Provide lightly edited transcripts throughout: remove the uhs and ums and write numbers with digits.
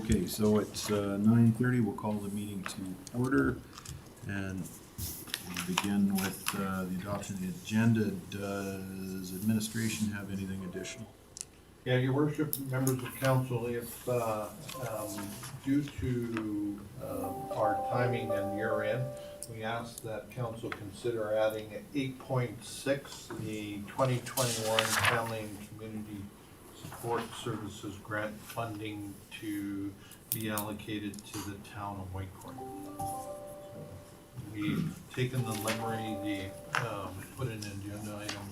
Okay, so it's 9:30, we'll call the meeting to order, and we'll begin with the adoption of the agenda. Does administration have anything additional? Yeah, your worship, members of council, if, due to our timing and year end, we ask that council consider adding 8.6, the 2021 Family and Community Support Services Grant funding to be allocated to the town of Whitecourt. We've taken the library, put an agenda item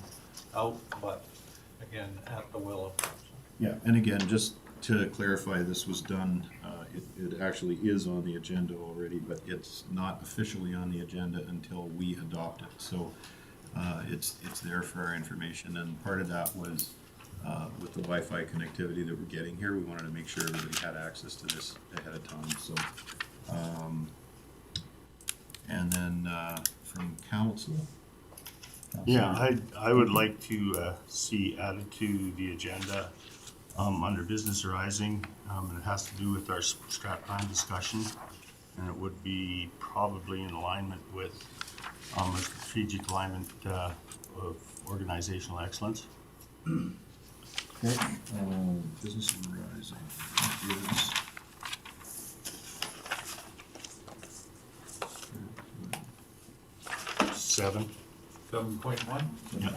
out, but again, at the will of council. Yeah, and again, just to clarify, this was done, it actually is on the agenda already, but it's not officially on the agenda until we adopt it. So it's there for our information, and part of that was with the Wi-Fi connectivity that we're getting here, we wanted to make sure everybody had access to this ahead of time. So, and then from council. Yeah, I would like to see added to the agenda under business arising, and it has to do with our strat plan discussion, and it would be probably in alignment with a strategic alignment of organizational excellence. Okay, business arising is 7. 7.1? Yeah.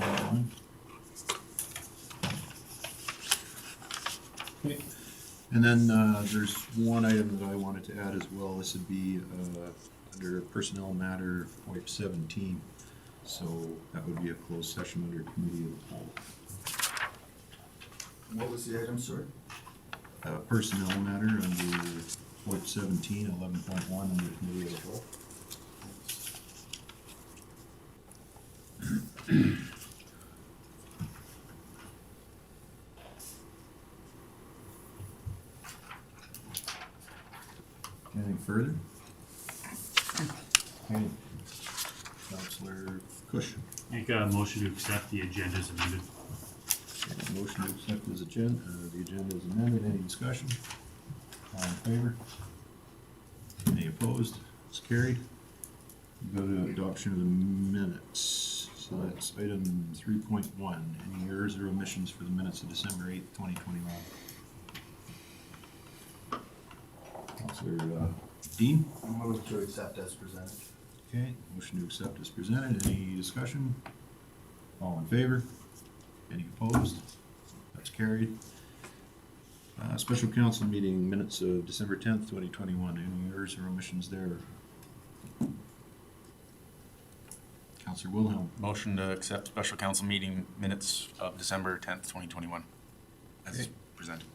Okay, and then there's one item that I wanted to add as well. This would be under personnel matter point 17. So that would be a closed session under committee of the whole. What was the item, sorry? Personnel matter under point 17, 11.1 under committee of the whole. Anything further? Okay. Councillor Cush. Make a motion to accept the agenda as amended. Okay, motion to accept as agenda, the agenda is amended. Any discussion? All in favor? Any opposed? It's carried. We go to adoption of the minutes. So that's item 3.1. Any errors or omissions for the minutes of December 8th, 2021? Councillor Dean? Move to accept as presented. Okay, motion to accept is presented. Any discussion? All in favor? Any opposed? That's carried. Special council meeting minutes of December 10th, 2021. Any errors or omissions there? Councillor Wilhelm. Motion to accept special council meeting minutes of December 10th, 2021, as Okay. presented.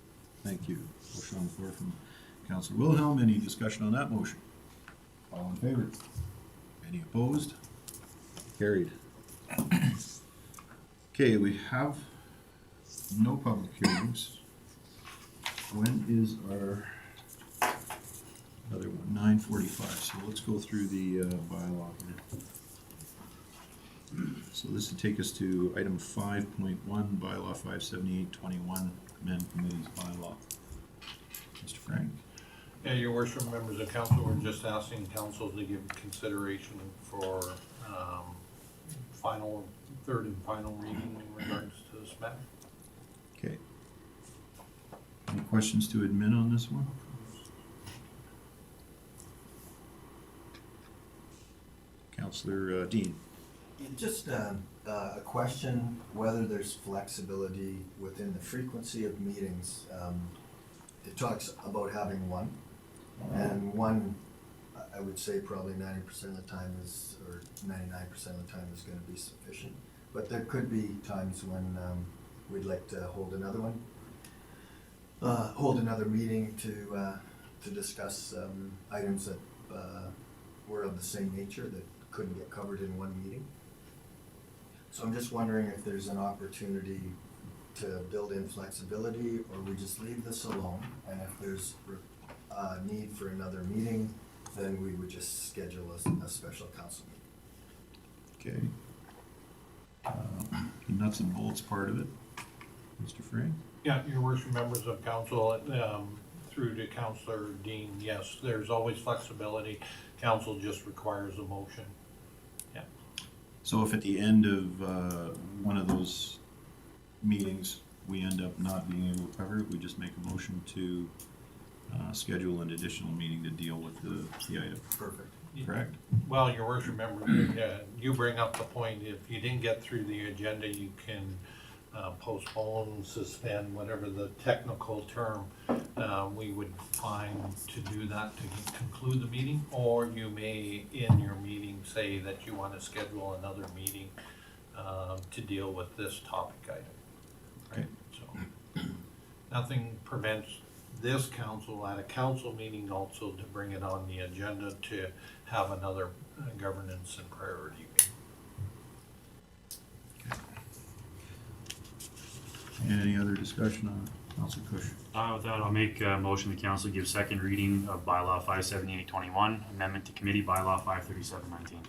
Thank you. Motion on the floor from Councillor Wilhelm. Any discussion on that motion? All in favor? Any opposed? Carried. Okay, we have no public hearings. When is our other one? 9:45. So let's go through the bylaw here. So this would take us to item 5.1, bylaw 57821, amend committee's bylaw. Mr. Frank? Yeah, your worship, members of council, we're just asking council to give consideration for third and final reading in regards to this matter. Okay. Any questions to admin on this one? Councillor Dean? Just a question, whether there's flexibility within the frequency of meetings. It talks about having one, and one, I would say probably 90% of the time is, or 99% of the time is gonna be sufficient. But there could be times when we'd like to hold another one, hold another meeting to discuss items that were of the same nature that couldn't get covered in one meeting. So I'm just wondering if there's an opportunity to build in flexibility, or we just leave this alone, and if there's a need for another meeting, then we would just schedule a special council meeting. Okay. The nuts and bolts part of it, Mr. Frank? Yeah, your worship, members of council, through to Counselor Dean, yes, there's always flexibility. Council just requires a motion. Yeah. So if at the end of one of those meetings, we end up not being able to cover it, we just make a motion to schedule an additional meeting to deal with the item, Perfect. correct? Well, your worship member, you bring up the point, if you didn't get through the agenda, you can postpone, suspend, whatever the technical term, we would find to do that to conclude the meeting, or you may, in your meeting, say that you want to schedule another meeting to deal with this topic item. Okay. So, nothing prevents this council at a council meeting also to bring it on the agenda to have another governance and priority meeting. Any other discussion on it? Councilor Cush? With that, I'll make a motion the council give second reading of bylaw 57821, amendment to committee bylaw 53719.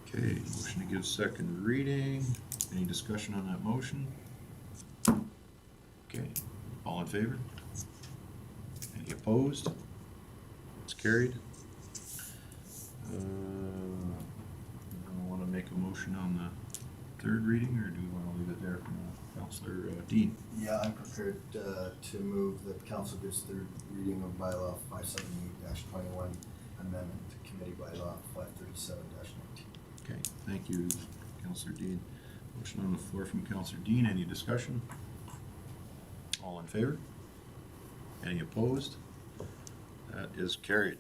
Okay, motion to give second reading. Any discussion on that motion? Okay, all in favor? Any opposed? It's carried. I want to make a motion on the third reading, or do you want to leave it there for now? Councilor Dean? Yeah, I'm prepared to move that council gives third reading of bylaw 578-21, amendment to committee bylaw 537-19. Okay, thank you, Councilor Dean. Motion on the floor from Councilor Dean. Any discussion? All in favor? Any opposed? That is carried.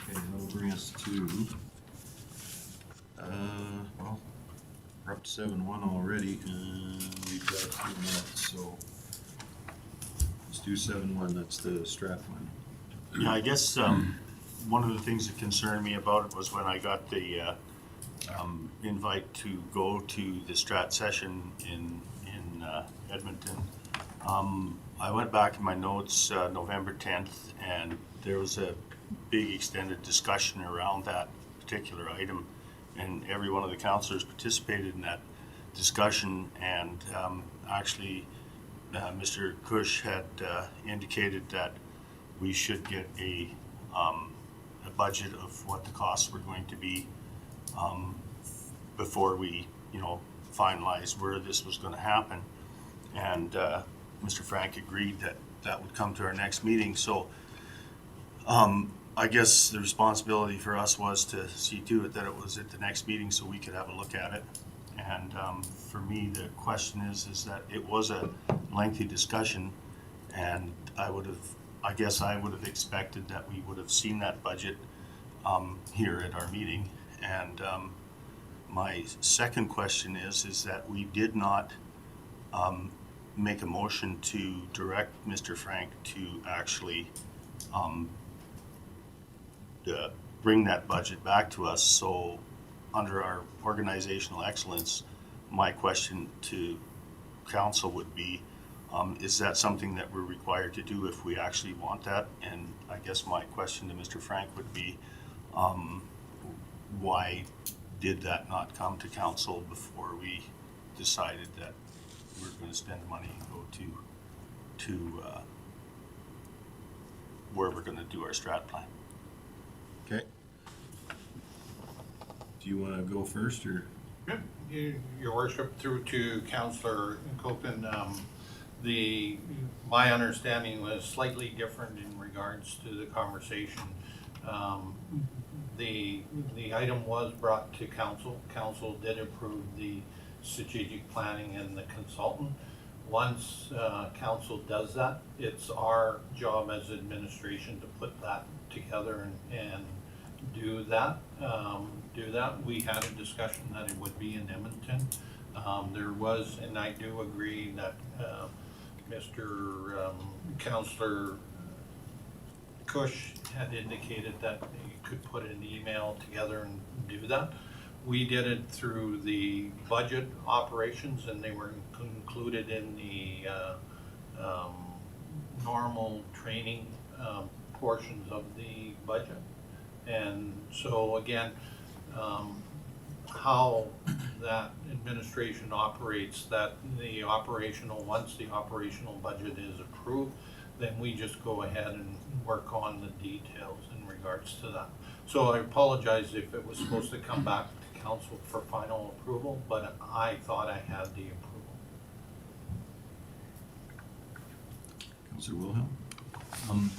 Okay, that'll bring us to, well, we're up to 7-1 already, and we've got a few minutes, so let's do 7-1, that's the strat plan. Yeah, I guess one of the things that concerned me about it was when I got the invite to go to the strat session in Edmonton. I went back in my notes November 10th, and there was a big extended discussion around that particular item, and every one of the councillors participated in that discussion, and actually Mr. Cush had indicated that we should get a budget of what the costs were going to be before we, finalized where this was going to happen. And Mr. Frank agreed that that would come to our next meeting. So I guess the responsibility for us was to see to it that it was at the next meeting so we could have a look at it. And for me, the question is that it was a lengthy discussion, and I guess I would have expected that we would have seen that budget here at our meeting. And my second question is that we did not make a motion to direct Mr. Frank to actually bring that budget back to us. So under our organizational excellence, my question to council would be, is that something that we're required to do if we actually want that? And I guess my question to Mr. Frank would be, why did that not come to council before we decided that we're going to spend money and go to where we're going to do our strat plan? Okay. Do you want to go first, or? Yep. Your worship, through to Councillor Copen, my understanding was slightly different in regards to the conversation. The item was brought to council. Council did approve the strategic planning and the consultant. Once council does that, it's our job as administration to put that together and do that. We had a discussion that it would be in Edmonton. There was, and I do agree that Mr. Councillor Cush had indicated that you could put an email together and do that. We did it through the budget operations, and they were included in the normal training portions of the budget. And so again, how that administration operates, that once the operational budget is approved, then we just go ahead and work on the details in regards to that. So I apologize if it was supposed to come back to council for final approval, but I thought I had the approval. Councillor Wilhelm?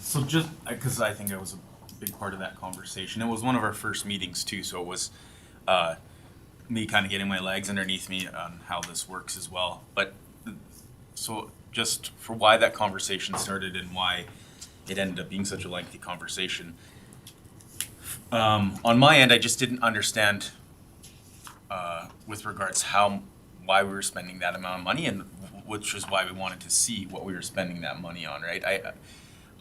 So just, because I think I was a big part of that conversation. It was one of our first meetings too, so it was me kind of getting my legs underneath me on how this works as well. But so just for why that conversation started and why it ended up being such a lengthy conversation. On my end, I just didn't understand with regards why we were spending that amount of money, and which is why we wanted to see what we were spending that money on, right?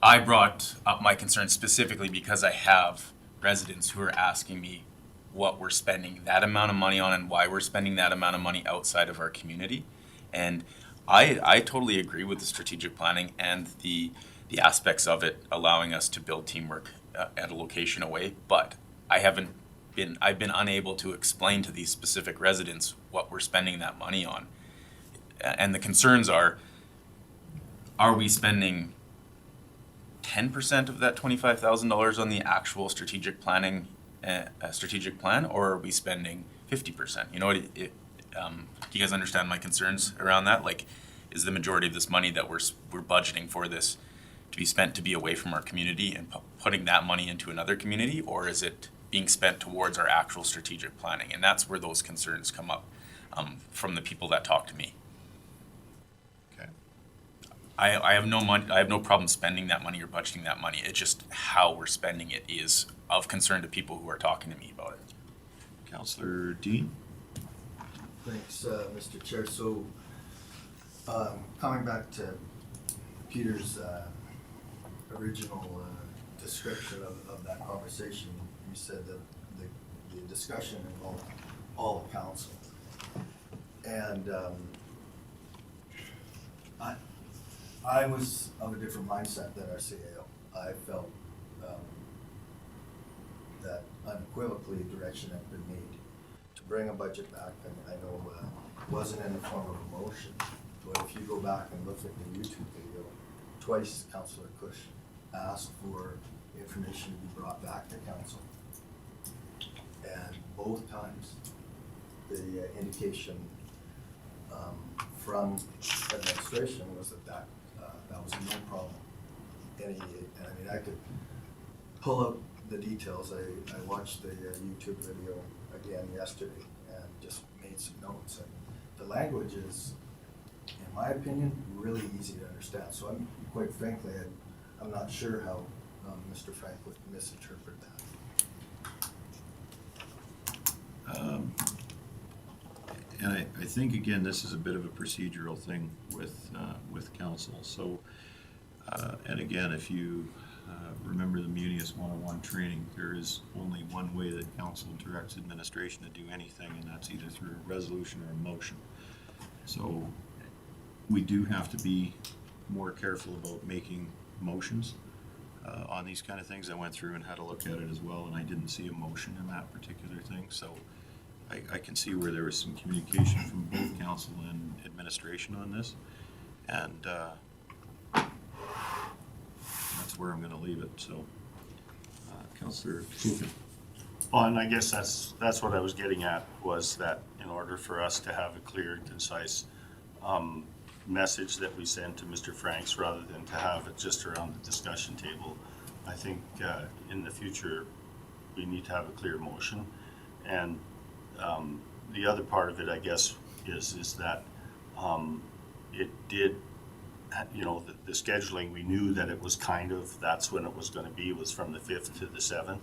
I brought up my concerns specifically because I have residents who are asking me what we're spending that amount of money on and why we're spending that amount of money outside of our community. And I totally agree with the strategic planning and the aspects of it allowing us to build teamwork at a location away, but I've been unable to explain to these specific residents what we're spending that money on. And the concerns are we spending 10% of that $25,000 on the actual strategic plan, or are we spending 50%? You know, do you guys understand my concerns around that? Like, is the majority of this money that we're budgeting for this to be spent to be away from our community and putting that money into another community, or is it being spent towards our actual strategic planning? And that's where those concerns come up from the people that talk to me. Okay. I have no money. I have no problem spending that money or budgeting that money. It's just how we're spending it is of concern to people who are talking to me about it. Councillor Dean? Thanks, Mr. Chair. So, coming back to Peter's original description of that conversation, you said that the discussion involved all of council. And I was of a different mindset than our CAO. I felt that unequivocally direction had been made to bring a budget back, and I know it wasn't in the form of a motion, but if you go back and look at the YouTube video, twice Councillor Cush asked for information to be brought back to council. And both times, the indication from administration was that was no problem. I mean, I could pull out the details. I watched the YouTube video again yesterday and just made some notes. And the language is, in my opinion, really easy to understand. So I'm quite frankly, I'm not sure how Mr. Frank would misinterpret that. And I think, again, this is a bit of a procedural thing with council. So, and again, if you remember the Munius 101 training, there is only one way that council directs administration to do anything, and that's either through a resolution or a motion. So we do have to be more careful about making motions on these kind of things. I went through and had a look at it as well, and I didn't see a motion in that particular thing. So I can see where there was some communication from both council and administration on this, and that's where I'm going to leave it. So, Councillor Kuchen. Well, and I guess that's what I was getting at, was that in order for us to have a clear and concise message that we send to Mr. Franks, rather than to have it just around the discussion table, I think in the future we need to have a clear motion. And the other part of it, I guess, is that it did, you know, the scheduling, we knew that it was kind of, that's when it was going to be, was from the 5th to the 7th.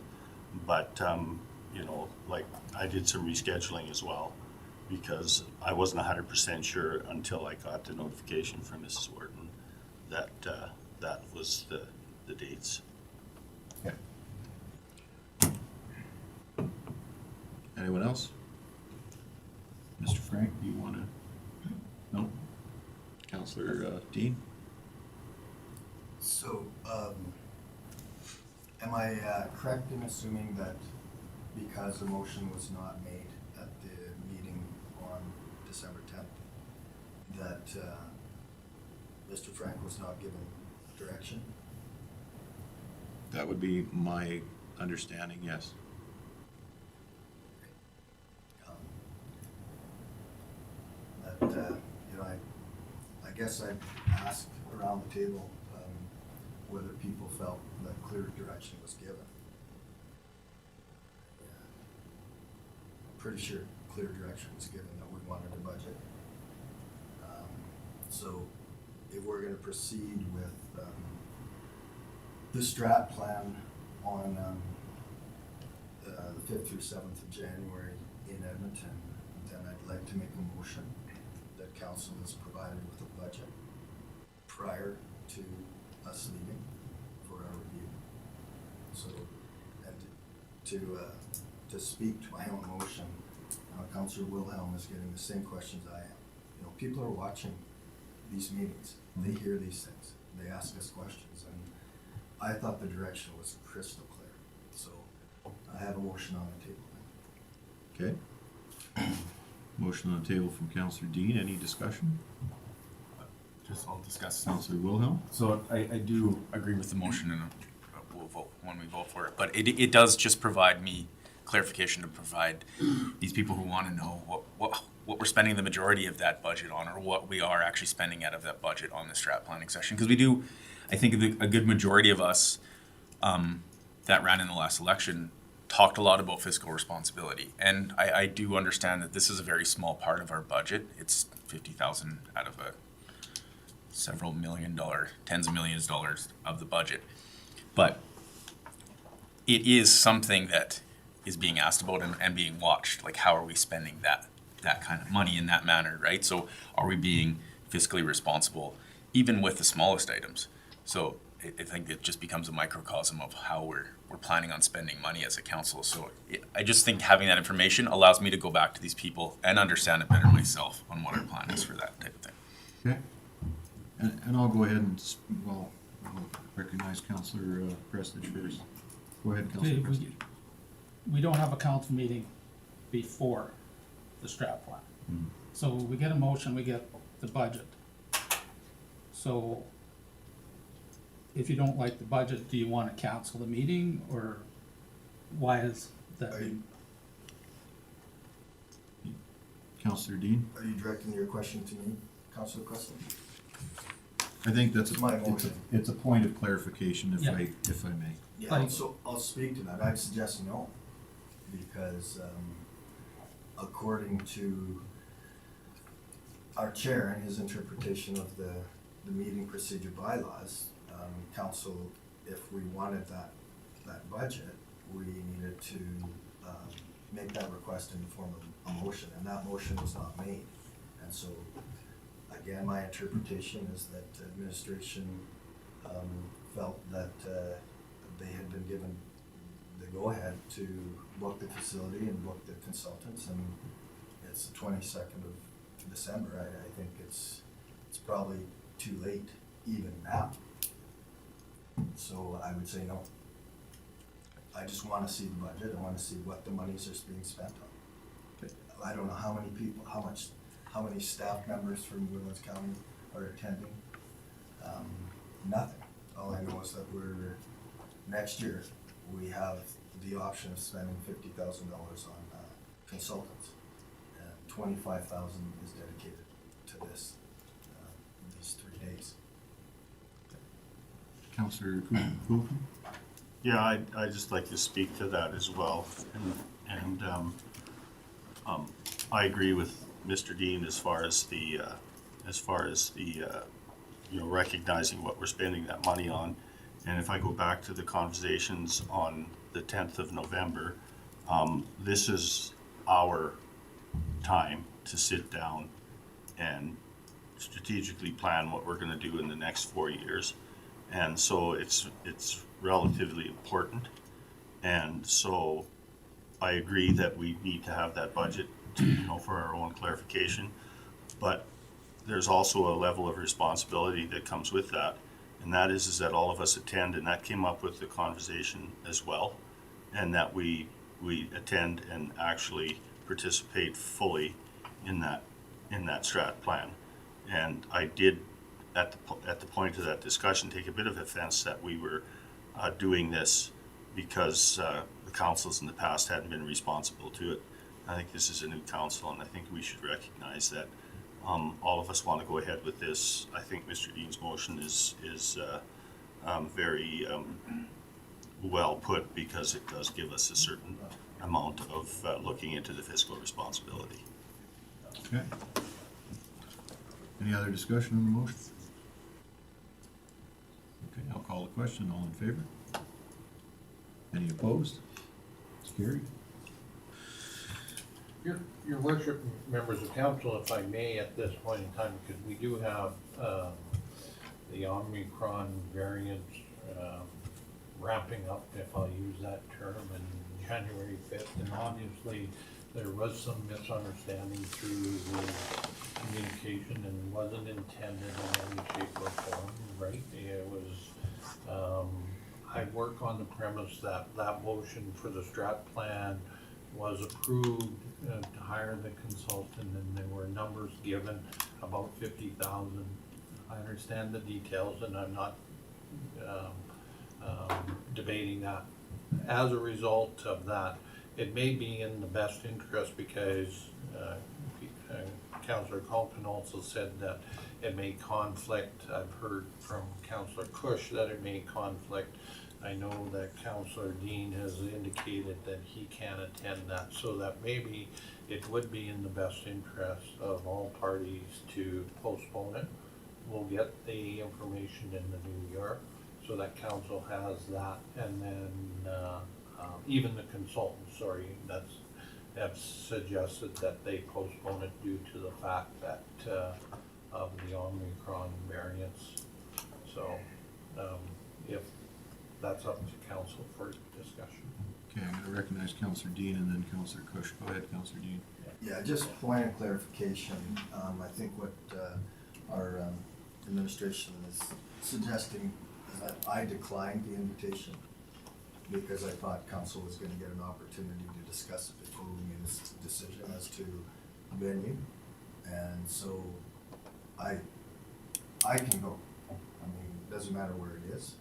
But, you know, like, I did some rescheduling as well, because I wasn't 100% sure until I got the notification from Mrs. Wharton that that was the dates. Anyone else? Mr. Frank, do you want to? No? Councillor Dean? So, am I correct in assuming that because the motion was not made at the meeting on December 10th, that Mr. Frank was not given direction? That would be my understanding, yes. But, you know, I guess I'd ask around the table, whether people felt that clear direction was given. I'm pretty sure clear direction was given that we wanted a budget. So if we're gonna proceed with, the strat plan on, the 5th through 7th of January in Edmonton, then I'd like to make a motion that council is provided with a budget prior to us leaving for our review. So, and to speak to my own motion, Councillor Wilhelm is getting the same questions I am. You know, people are watching these meetings, they hear these things, they ask us questions, and I thought the direction was crystal clear. So I have a motion on the table. Okay. Motion on the table from Councillor Dean. Any discussion? Just I'll discuss. Councillor Wilhelm? So I do agree with the motion, and we'll vote when we vote for it. But it does just provide me clarification to provide these people who want to know what we're spending the majority of that budget on, or what we are actually spending out of that budget on the strat planning session. Because we do, I think a good majority of us that ran in the last election talked a lot about fiscal responsibility. And I do understand that this is a very small part of our budget. It's $50,000 out of a several $1 million, tens of millions of dollars of the budget. But it is something that is being asked about and being watched. Like, how are we spending that kind of money in that manner, right? So are we being fiscally responsible, even with the smallest items? So I think it just becomes a microcosm of how we're planning on spending money as a council. So I just think having that information allows me to go back to these people and understand it better myself on what our plan is for that type of thing. Okay. And I'll go ahead and, I'll recognize Councillor Prestige first. Go ahead, Councillor Prestige. We don't have a council meeting before the strat plan. So we get a motion, we get the budget. So if you don't like the budget, do you want to cancel the meeting, or why is that? Councillor Dean? Are you directing your question to me, Councillor Preston? I think that's My motion. it's a point of clarification, if Yeah. I may. Yeah, Like- so I'll speak to that. I'd suggest no, because according to our chair and his interpretation of the meeting procedure bylaws, council, if we wanted that budget, we needed to make that request in the form of a motion, and that motion was not made. And so, again, my interpretation is that administration felt that they had been given the go-ahead to book the facility and book the consultants, and it's the 22nd of December. I think it's probably too late even now. So I would say no. I just want to see the budget. I want to see what the monies are being spent on. I don't know how many people, how many staff members from Woodlands County are attending. Nothing. All I know is that next year, we have the option of spending $50,000 on consultants, and $25,000 is dedicated to this, these 3 days. Councillor Coolton? Yeah, I'd just like to speak to that as well. And I agree with Mr. Dean as far as the recognizing what we're spending that money on. And if I go back to the conversations on the 10th of November, this is our time to sit down and strategically plan what we're going to do in the next 4 years. And so it's relatively important. And so I agree that we need to have that budget, for our own clarification. But there's also a level of responsibility that comes with that. And that is that all of us attend, and that came up with the conversation as well. And that we attend and actually participate fully in that strat plan. And I did at the point of that discussion, take a bit of offense that we were doing this because the councils in the past hadn't been responsible to it. I think this is a new council, and I think we should recognize that all of us want to go ahead with this. I think Mr. Dean's motion is very well put, because it does give us a certain amount of looking into the fiscal responsibility. Okay. Any other discussion on the motion? Okay, I'll call the question. All in favor? Any opposed? It's carried. Your worship, members of council, if I may, at this point in time, because we do have the Omicron variant wrapping up, if I'll use that term, in January 5th, and obviously there was some misunderstanding through the communication and wasn't intended in any shape or form, right? It was, I work on the premise that that motion for the strat plan was approved to hire the consultant, and there were numbers given, about 50,000. I understand the details, and I'm not debating that. As a result of that, it may be in the best interest, because Councillor Colton also said that it may conflict. I've heard from Councillor Cush that it may conflict. I know that Councillor Dean has indicated that he can attend that, so that maybe it would be in the best interest of all parties to postpone it. We'll get the information in the new year, so that council has that, and then even the consultant, have suggested that they postpone it due to the fact that of the Omicron variants. So if that's up to council for discussion. Okay, I'm going to recognize Councillor Dean and then Councillor Cush. Go ahead, Councillor Dean. Yeah, just point of clarification. I think what our administration is suggesting is that I declined the invitation because I thought council was gonna get an opportunity to discuss it before we made this decision as to venue. And so I can go. I mean, it doesn't matter where it is.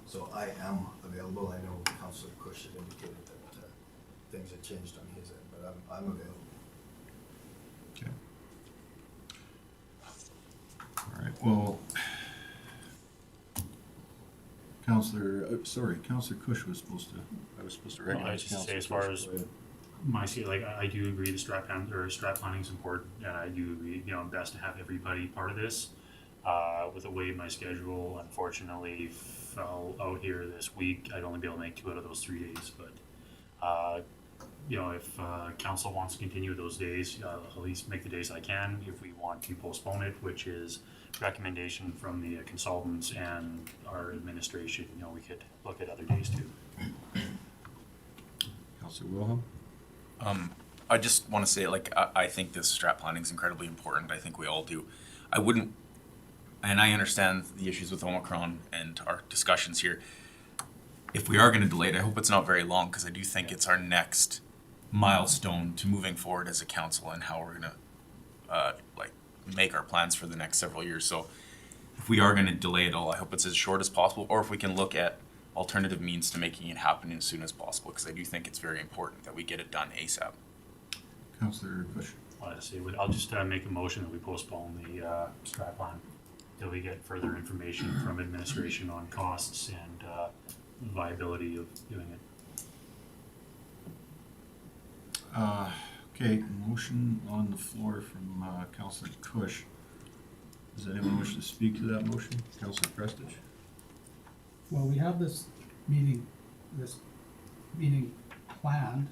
So I am available. I know Councillor Cush had indicated that things had changed on his end, but I'm available. Okay. All right, well, Councillor Cush was supposed to, I was supposed to Well, I recognize just say, Councillor as far Cush. as Go ahead. my see, like, I do agree the strat planning is important, and I do agree, best to have everybody part of this. With the way my schedule unfortunately fell out here this week, I'd only be able to make 2 out of those 3 days, but if council wants to continue those days, I'll at least make the days I can. If we want to postpone it, which is recommendation from the consultants and our administration, we could look at other days too. Councillor Wilhelm? I just want to say, I think this strat planning is incredibly important. I think we all do. I wouldn't, and I understand the issues with Omicron and our discussions here. If we are going to delay it, I hope it's not very long, because I do think it's our next milestone to moving forward as a council and how we're going to make our plans for the next several years. So if we are going to delay it all, I hope it's as short as possible, or if we can look at alternative means to making it happen as soon as possible, because I do think it's very important that we get it done ASAP. Councillor Cush? I'll just make a motion that we postpone the strat plan till we get further information from administration on costs and viability of doing it. Okay, motion on the floor from Councillor Cush. Does anyone wish to speak to that motion? Councillor Prestige? Well, we have this meeting planned.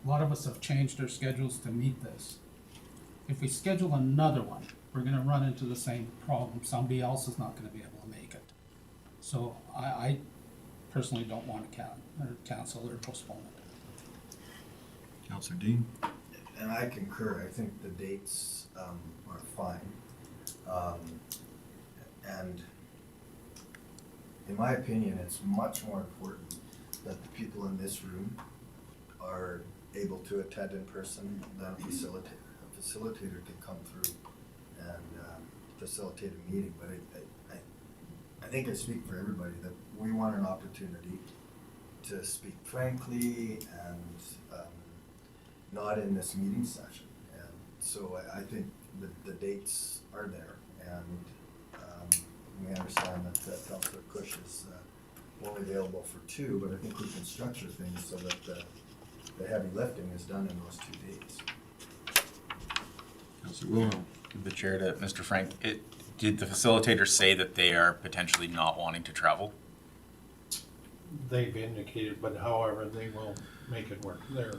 A lot of us have changed our schedules to meet this. If we schedule another one, we're gonna run into the same problem. Somebody else is not gonna be able to make it. So I personally don't want to cancel or postpone it. Councillor Dean? And I concur. I think the dates are fine. And in my opinion, it's much more important that the people in this room are able to attend in person than a facilitator. A facilitator can come through and facilitate a meeting, but I think I speak for everybody that we want an opportunity to speak frankly and not in this meeting session. And so I think the dates are there, and we understand that Councillor Cush is only available for 2, but I think we can structure things so that the heavy lifting is done in those 2 dates. Councillor Wilhelm. Give the chair to Mr. Frank. Did the facilitator say that they are potentially not wanting to travel? They've indicated, but however, they will make it work. Their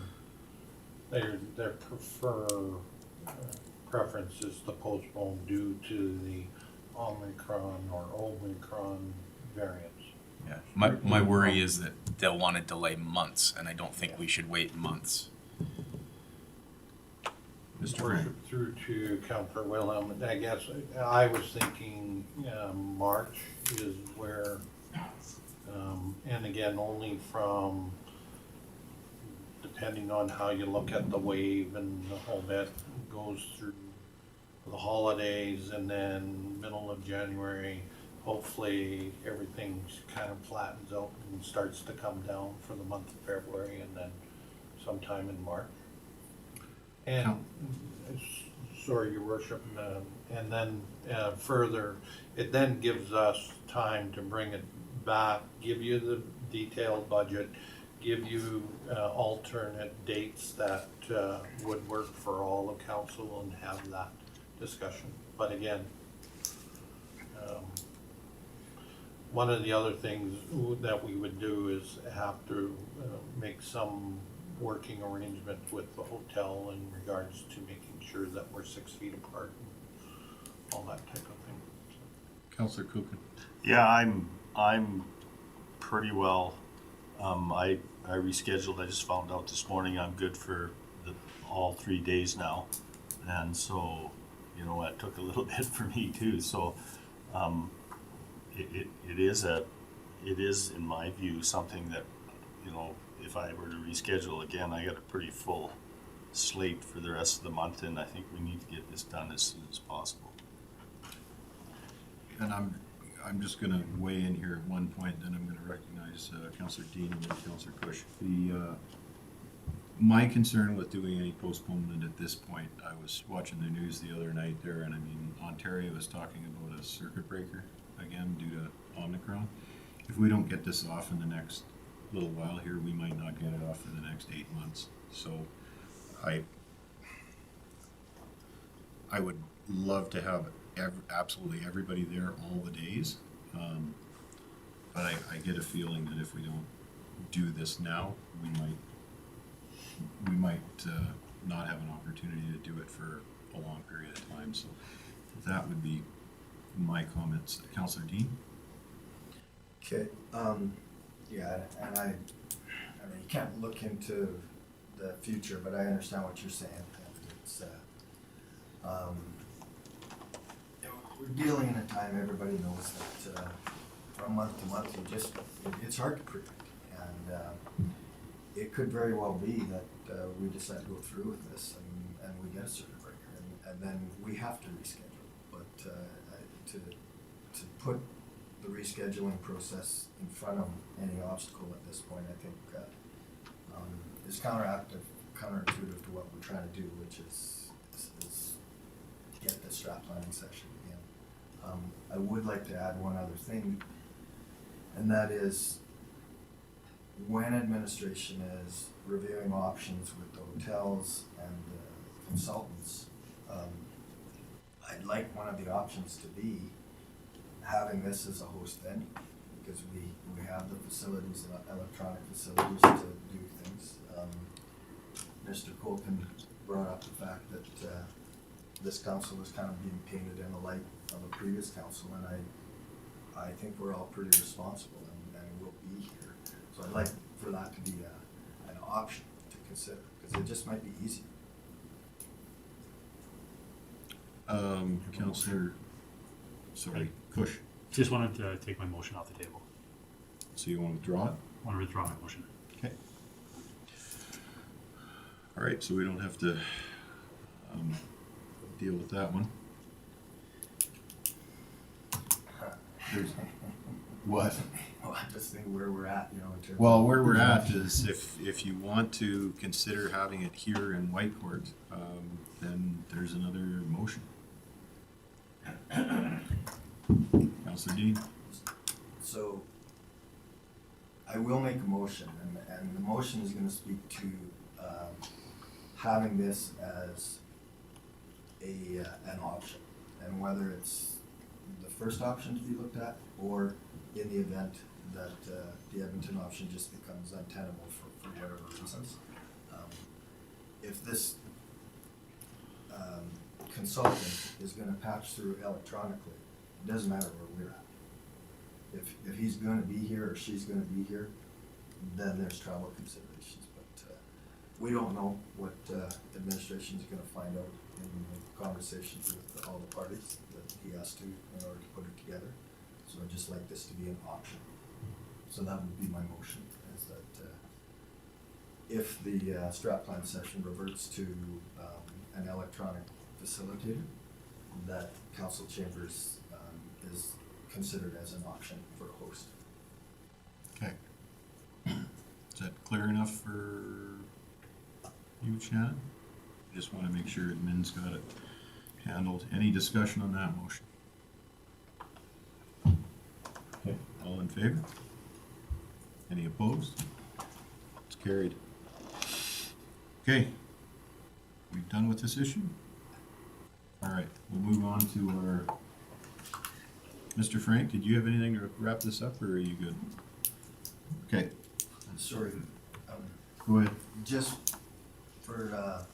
preference is to postpone due to the Omicron or Omicron variants. Yeah. My worry is that they'll want to delay months, and I don't think we should wait months. Mr. Frank. Through to Councillor Wilhelm, I guess I was thinking March is where, and again, only from, depending on how you look at the wave and the whole bit, goes through the holidays, and then middle of January, hopefully everything kind of flattens out and starts to come down for the month of February, and then sometime in March. And, sorry, Your Worship, and then further, it then gives us time to bring it back, give you the detailed budget, give you alternate dates that would work for all of council, and have that discussion. But again, one of the other things that we would do is have to make some working arrangements with the hotel in regards to making sure that we're 6 feet apart and all that type of thing. Councillor Kuchen. Yeah, I'm pretty well. I rescheduled. I just found out this morning I'm good for all 3 days now, and so that took a little bit for me too. So it is in my view something that if I were to reschedule again, I got a pretty full slate for the rest of the month, and I think we need to get this done as soon as possible. And I'm just going to weigh in here at one point, then I'm going to recognize Councillor Dean and then Councillor Cush. My concern with doing any postponement at this point, I was watching the news the other night there, and I mean, Ontario is talking about a circuit breaker again due to Omicron. If we don't get this off in the next little while here, we might not get it off for the next 8 months. So I would love to have absolutely everybody there all the days, but I get a feeling that if we don't do this now, we might not have an opportunity to do it for a long period of time. So that would be my comments. Councillor Dean. Okay, yeah, and I mean, you can't look into the future, but I understand what you're saying. It's, we're dealing in a time everybody knows that from month to month, it's hard to predict. And it could very well be that we decide to go through with this and we get a circuit breaker, and then we have to reschedule. But to put the rescheduling process in front of any obstacle at this point, I think is counterintuitive to what we're trying to do, which is get the strat planning session again. I would like to add one other thing, and that is when administration is reviewing options with the hotels and the consultants, I'd like one of the options to be having this as a host venue, because we have the facilities, electronic facilities to do things. Mr. Colton brought up the fact that this council was kind of being painted in the light of a previous council, and I think we're all pretty responsible and we'll be here. So I'd like for that to be an option to consider, because it just might be easier. Councillor, sorry, Cush. Just wanted to take my motion off the table. So you want to withdraw it? I want to withdraw my motion. Okay. All right, so we don't have to deal with that one. There's- What? Well, I just think where we're at, you know, in terms of. Well, where we're at is if you want to consider having it here in Whiteport, then there's another motion. Councillor Dean? So, I will make a motion, and the motion is gonna speak to, having this as an option. And whether it's the first option to be looked at, or in the event that, the Edmonton option just becomes untenable for whatever reasons. If this, consultant is gonna patch through electronically, it doesn't matter where we're at. If he's gonna be here or she's gonna be here, then there's travel considerations, but, we don't know what, administration's gonna find out in the conversations with all the parties that he has to in order to put it together. So I'd just like this to be an option. So that would be my motion, is that, if the, strat plan session reverts to, an electronic facilitator, that council chambers, is considered as an option for a host. Okay. Is that clear enough for you, Shannon? Just want to make sure admin's got it handled. Any discussion on that motion? Okay, all in favor? Any opposed? It's carried. Okay, we've done with this issue? All right, we'll move on to our, Mr. Frank, did you have anything to wrap this up, or are you good? Okay, Sorry, go ahead. just for,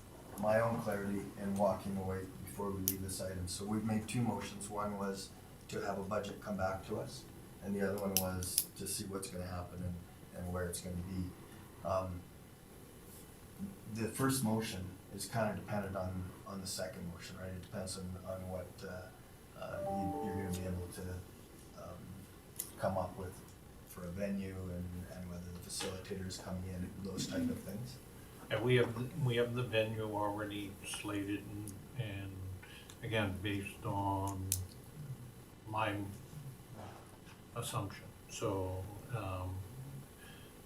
my own clarity in walking away before we leave this item, so we've made two motions. One was to have a budget come back to us, and the other one was to see what's gonna happen and where it's gonna be. The first motion is kind of dependent on the second motion, right? It depends on what, you're gonna be able to, come up with for a venue and whether the facilitators come in, those type of things. And we have the venue already slated and again, based on my assumption. So,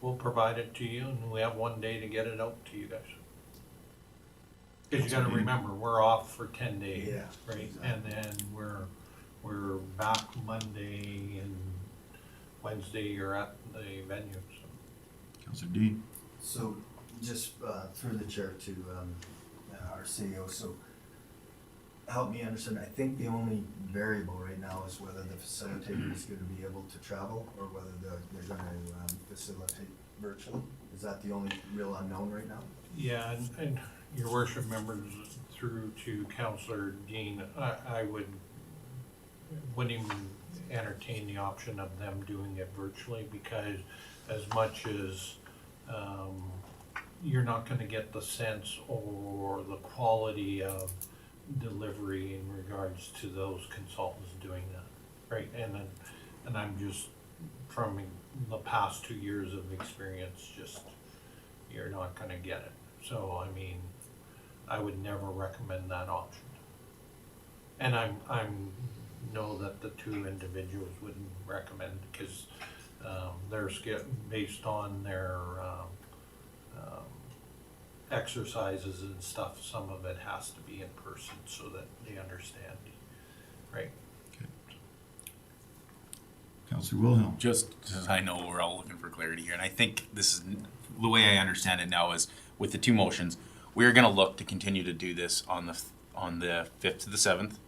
we'll provide it to you and we have one day to get it out to you guys. Cause you gotta remember, we're off for 10 days, Yeah, right? exactly. And then we're back Monday and Wednesday you're at the venue, so. Councillor Dean? So, just through the chair to our CEO, so help me understand, I think the only variable right now is whether the facilitator is gonna be able to travel or whether they're gonna facilitate virtually. Is that the only real unknown right now? Yeah, and your worship members through to Councillor Dean, I wouldn't even entertain the option of them doing it virtually because as much as you're not gonna get the sense or the quality of delivery in regards to those consultants doing that, right? And I'm just, from the past 2 years of experience, just, you're not gonna get it. So, I mean, I would never recommend that option. And I'm know that the two individuals wouldn't recommend, because they're based on their exercises and stuff, some of it has to be in person so that they understand, right? Councillor Wilhelm? Just as I know we're all looking for clarity here, and I think this is, the way I understand it now is, with the two motions, we're gonna look to continue to do this on the 5th to the 7th,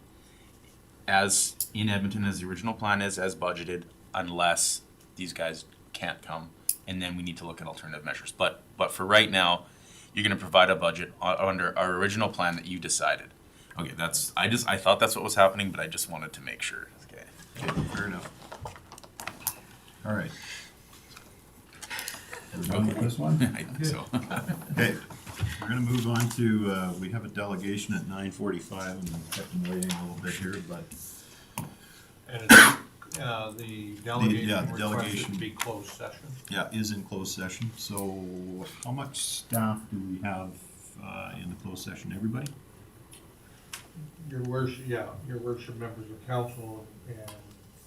as in Edmonton, as the original plan is, as budgeted, unless these guys can't come, and then we need to look at alternative measures. But for right now, you're gonna provide a budget under our original plan that you decided. Okay, I thought that's what was happening, but I just wanted to make sure. Okay. Okay, fair enough. All right. We're done with this one? I think so. Okay, we're gonna move on to, we have a delegation at 9:45 and we've kept them waiting a little bit here, but And it's, the the delegation requested delegation. to be closed session. yeah, is in closed session. So how much staff do we have in the closed session? Everybody? Your worship, members of council, and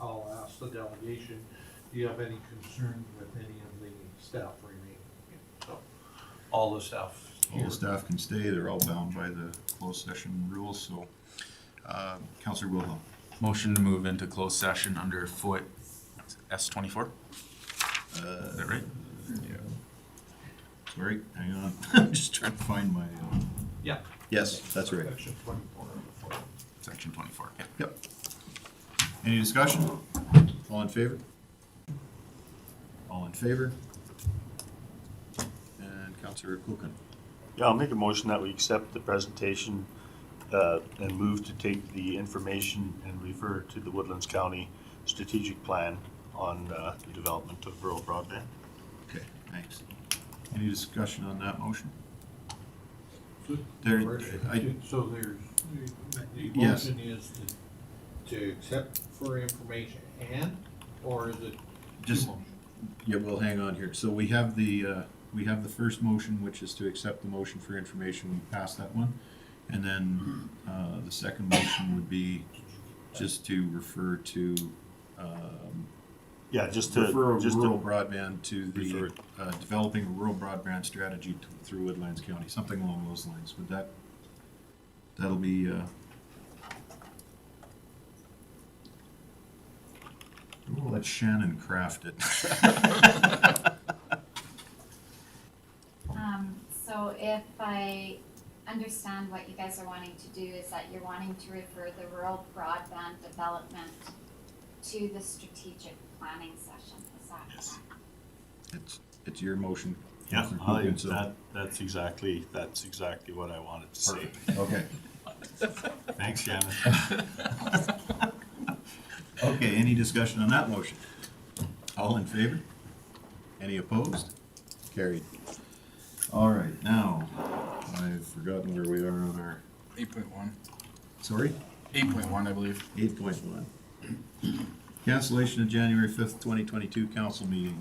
I'll ask the delegation, do you have any concerns with any of the staff remaining? So, all the staff All here. the staff can stay, they're all bound by the closed session rules, so, Counselor Wilhelm. Motion to move into closed session under foot S24. Is that right? Sorry, hang on, I'm just trying to find my, Yeah. yes, that's right. Section 24. Section 24. Okay. Yep. Any discussion? All in favor? All in favor? And Counselor Kuchen. Yeah, I'll make a motion that we accept the presentation and move to take the information and refer to the Woodlands County strategic plan on the development of rural broadband. Okay, thanks. Any discussion on that motion? So There- so there's, the Yes. motion is to accept for information and, or is it two Just- motions? Yeah, well, hang on here. So we have the first motion, which is to accept the motion for information. We passed that one. And then, the second motion would be just to refer to, Yeah, just refer to, rural broadband to refer the, developing a rural broadband strategy through Woodlands County, something along those lines. Would that'll be, we'll let Shannon craft it. So if I understand what you guys are wanting to do is that you're wanting to refer the rural broadband development to the strategic planning session, is that Yes. correct? It's your motion. yeah, Councillor Kuchen, so- that's exactly what I wanted to say. Perfect. Okay. Thanks, Shannon. Okay, any discussion on that motion? All in favor? Any opposed? Carried. All right, now, I've forgotten where we are on our, 8.1. sorry? 8.1, I believe. 8.1. Cancellation of January 5th, 2022 council meeting.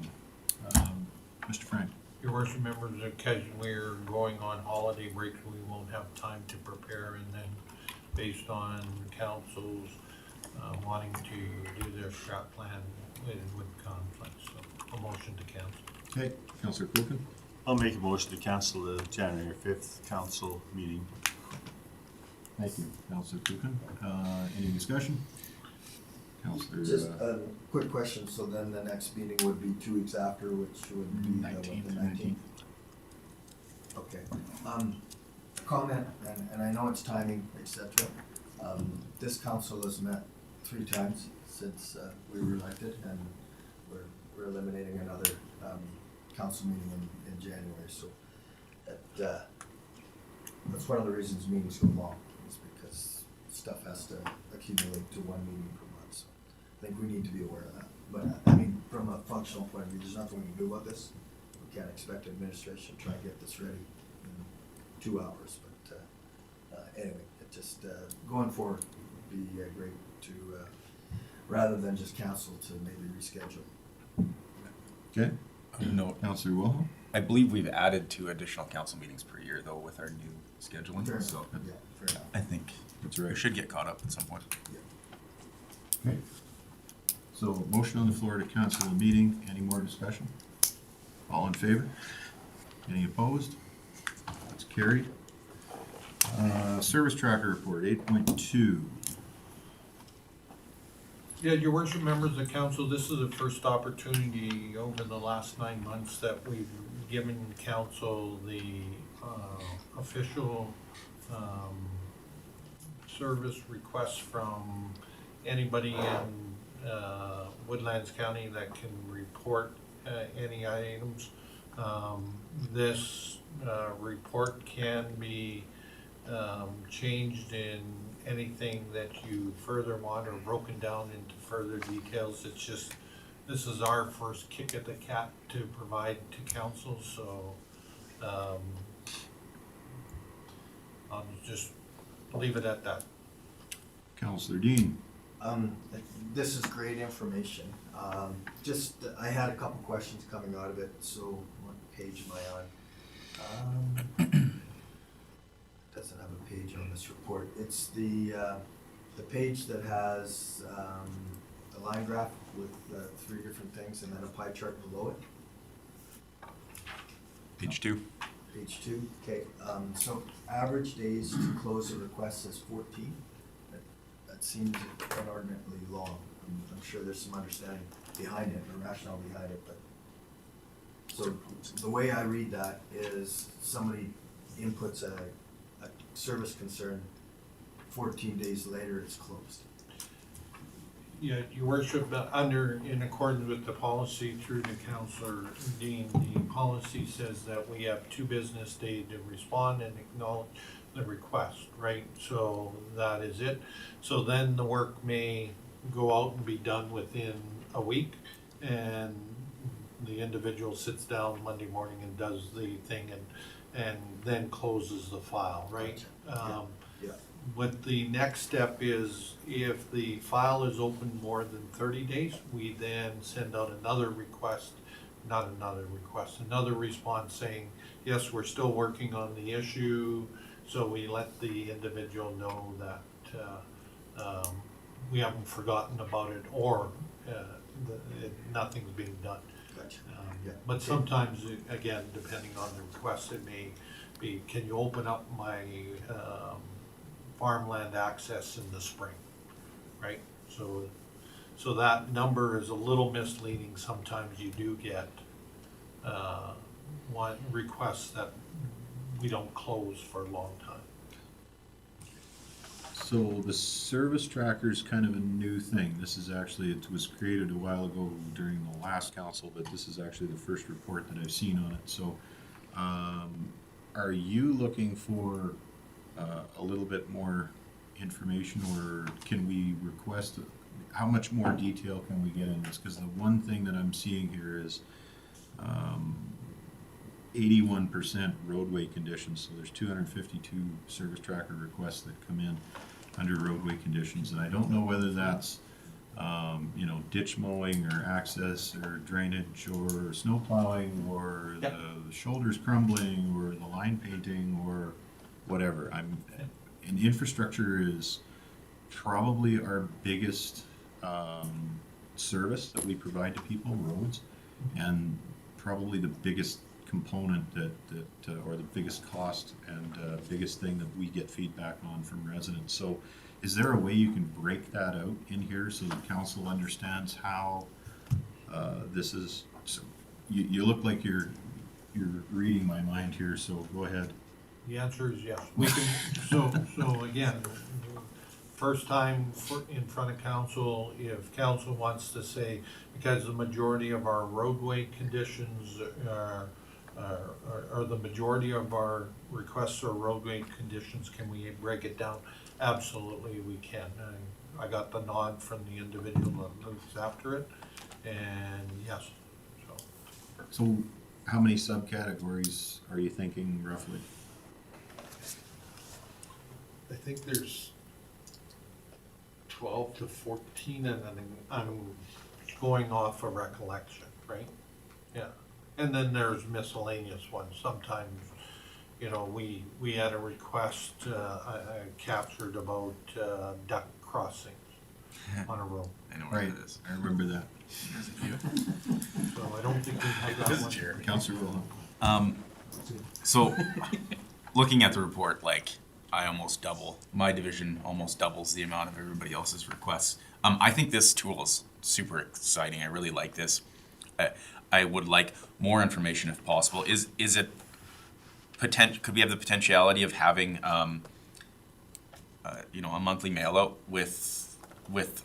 Mr. Frank. Your worship members, because we're going on holiday break, we won't have time to prepare, and then based on council's wanting to do their strat plan, it would conflict, so a motion to cancel. Okay, Councillor Kuchen. I'll make a motion to cancel the January 5th council meeting. Thank you, Councillor Kuchen. Any discussion? Councillor, Just a quick question, so then the next meeting would be 2 weeks after, which would be the 19th? Okay. Comment, and I know it's timing, et cetera. This council has met 3 times since we were elected, and we're eliminating another council meeting in January, so that's one of the reasons meetings go long, is because stuff has to accumulate to one meeting per month, so I think we need to be aware of that. But, I mean, from a functional point of view, there's nothing we can do about this. We can't expect administration to try and get this ready in 2 hours, but anyway, it just, going forward, would be great to, rather than just cancel, to maybe reschedule. okay, No, Councillor Wilhelm. I believe we've added 2 additional council meetings per year though with our new scheduling, Fair so enough. Yeah, fair enough. I think That's we right. should get caught up at some point. Okay. So, motion on the floor to cancel the meeting. Any more discussion? All in favor? Any opposed? That's carried. Service tracker report, 8.2. Yeah, your worship members of council, this is the first opportunity over the last 9 months that we've given council the official service requests from anybody in Woodlands County that can report any items. This report can be changed in anything that you further want or broken down into further details. It's just, this is our first kick at the cat to provide to council, so I'll just leave it at that. Councillor Dean. This is great information. Just, I had a couple questions coming out of it, so what page am I on? doesn't have a page on this report. It's the page that has a line graph with 3 different things and then a pie chart below it. Page 2. Page 2, okay, so average days to close a request is 14. That seems inordinately long. I'm sure there's some understanding behind it, or rationale behind it, but. So the way I read that is somebody inputs a service concern, 14 days later it's closed. Yeah, your worship, in accordance with the policy through the Councillor Dean, the policy says that we have 2 business days to respond and acknowledge the request, right? So that is it. So then the work may go out and be done within a week, and the individual sits down Monday morning and does the thing and then closes the file, right? Yeah. What the next step is, if the file is open more than 30 days, we then send out another response saying, yes, we're still working on the issue. So we let the individual know that we haven't forgotten about it, or nothing's being done. Gotcha. Yeah. But sometimes, again, depending on the request, it may be, can you open up my farmland access in the spring, right? So that number is a little misleading. Sometimes you do get one requests that we don't close for a long time. So the service tracker is kind of a new thing. This is actually, it was created a while ago during the last council, but this is actually the first report that I've seen on it. So are you looking for a little bit more information, or can we request, how much more detail can we get in this? Because the one thing that I'm seeing here is 81% roadway conditions. So there's 252 service tracker requests that come in under roadway conditions, and I don't know whether that's ditch mowing or access or drainage or snow plowing or Yep. the shoulders crumbling or the line painting or whatever. And infrastructure is probably our biggest service that we provide to people, roads, and probably the biggest component that or the biggest cost and biggest thing that we get feedback on from residents. So is there a way you can break that out in here so the council understands how this is? So you look like you're reading my mind here, so go ahead. The answer is yes. We can, so again, first time in front of council, if council wants to say, because the majority of our roadway conditions or the majority of our requests are roadway conditions, can we break it down? Absolutely, we can. I got the nod from the individual that looks after it, and yes, So how many subcategories are you thinking roughly? I think there's 12 to 14, and then I'm going off a recollection, right? Yeah, and then there's miscellaneous ones. Sometimes, we had a request, I captured about duck crossings on a road. I know where Right, it is. I remember that. There's a few. So I don't think we have that one. Jeremy. Councillor Wilhelm. So, looking at the report, I almost double, my division almost doubles the amount of everybody else's requests. I think this tool is super exciting. I really like this. I would like more information if possible. Is it could we have the potentiality of having a monthly mail out with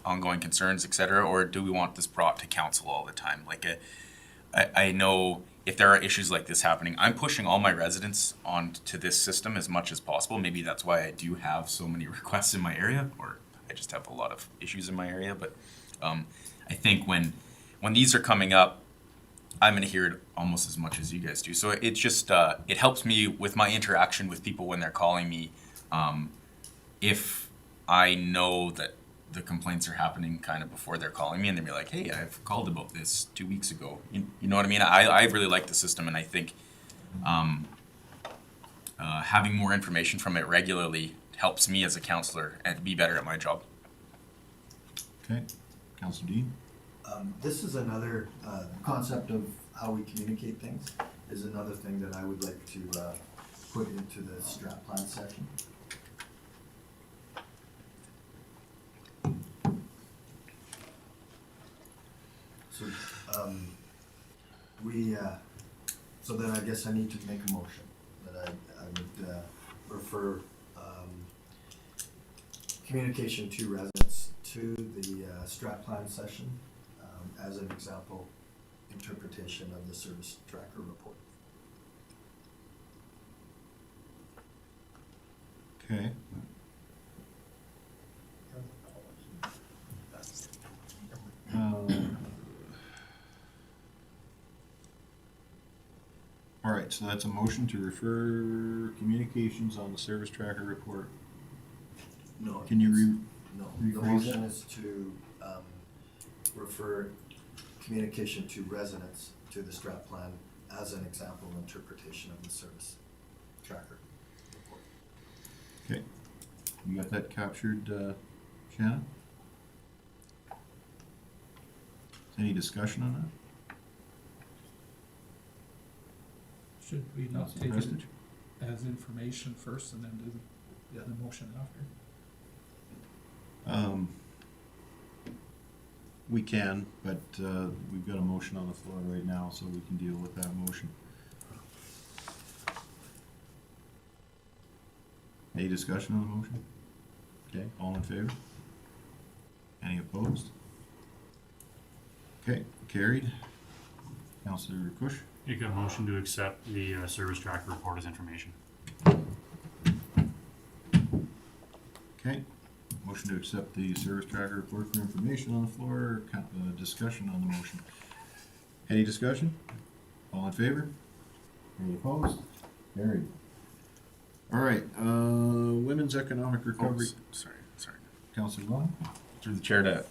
ongoing concerns, etc., or do we want this brought to council all the time? I know if there are issues like this happening, I'm pushing all my residents onto this system as much as possible. Maybe that's why I do have so many requests in my area, or I just have a lot of issues in my area. But I think when these are coming up, I'm going to hear it almost as much as you guys do. So it just it helps me with my interaction with people when they're calling me. If I know that the complaints are happening kind of before they're calling me, and they'll be like, hey, I've called about this 2 weeks ago. You know what I mean? I really like the system, and I think having more information from it regularly helps me as a counselor and be better at my job. Okay, Councillor Dean? This is another, concept of how we communicate things is another thing that I would like to, put into the strat plan section. So, so then I guess I need to make a motion that I would, refer, communication to residents to the, strat plan session, as an example, interpretation of the service tracker report. Okay. All right, so that's a motion to refer communications on the service tracker report. No. Can you No, the rephrase motion that? is to, refer communication to residents to the strat plan as an example interpretation of the service tracker report. Okay, you got that captured, Shannon? Any discussion on that? Should we not Councillor take it Prestige? as information first and then do the other motion after? We can, but we've got a motion on the floor right now, so we can deal with that motion. Any discussion on the motion? Okay, all in favor? Any opposed? Okay, carried. Councillor Kush? Make a motion to accept the service tracker report as information. Okay, motion to accept the service tracker report for information on the floor, discussion on the motion. Any discussion? All in favor? Any opposed? Carried. All right, women's economic recovery, Sorry. Councillor Long? Through the chair to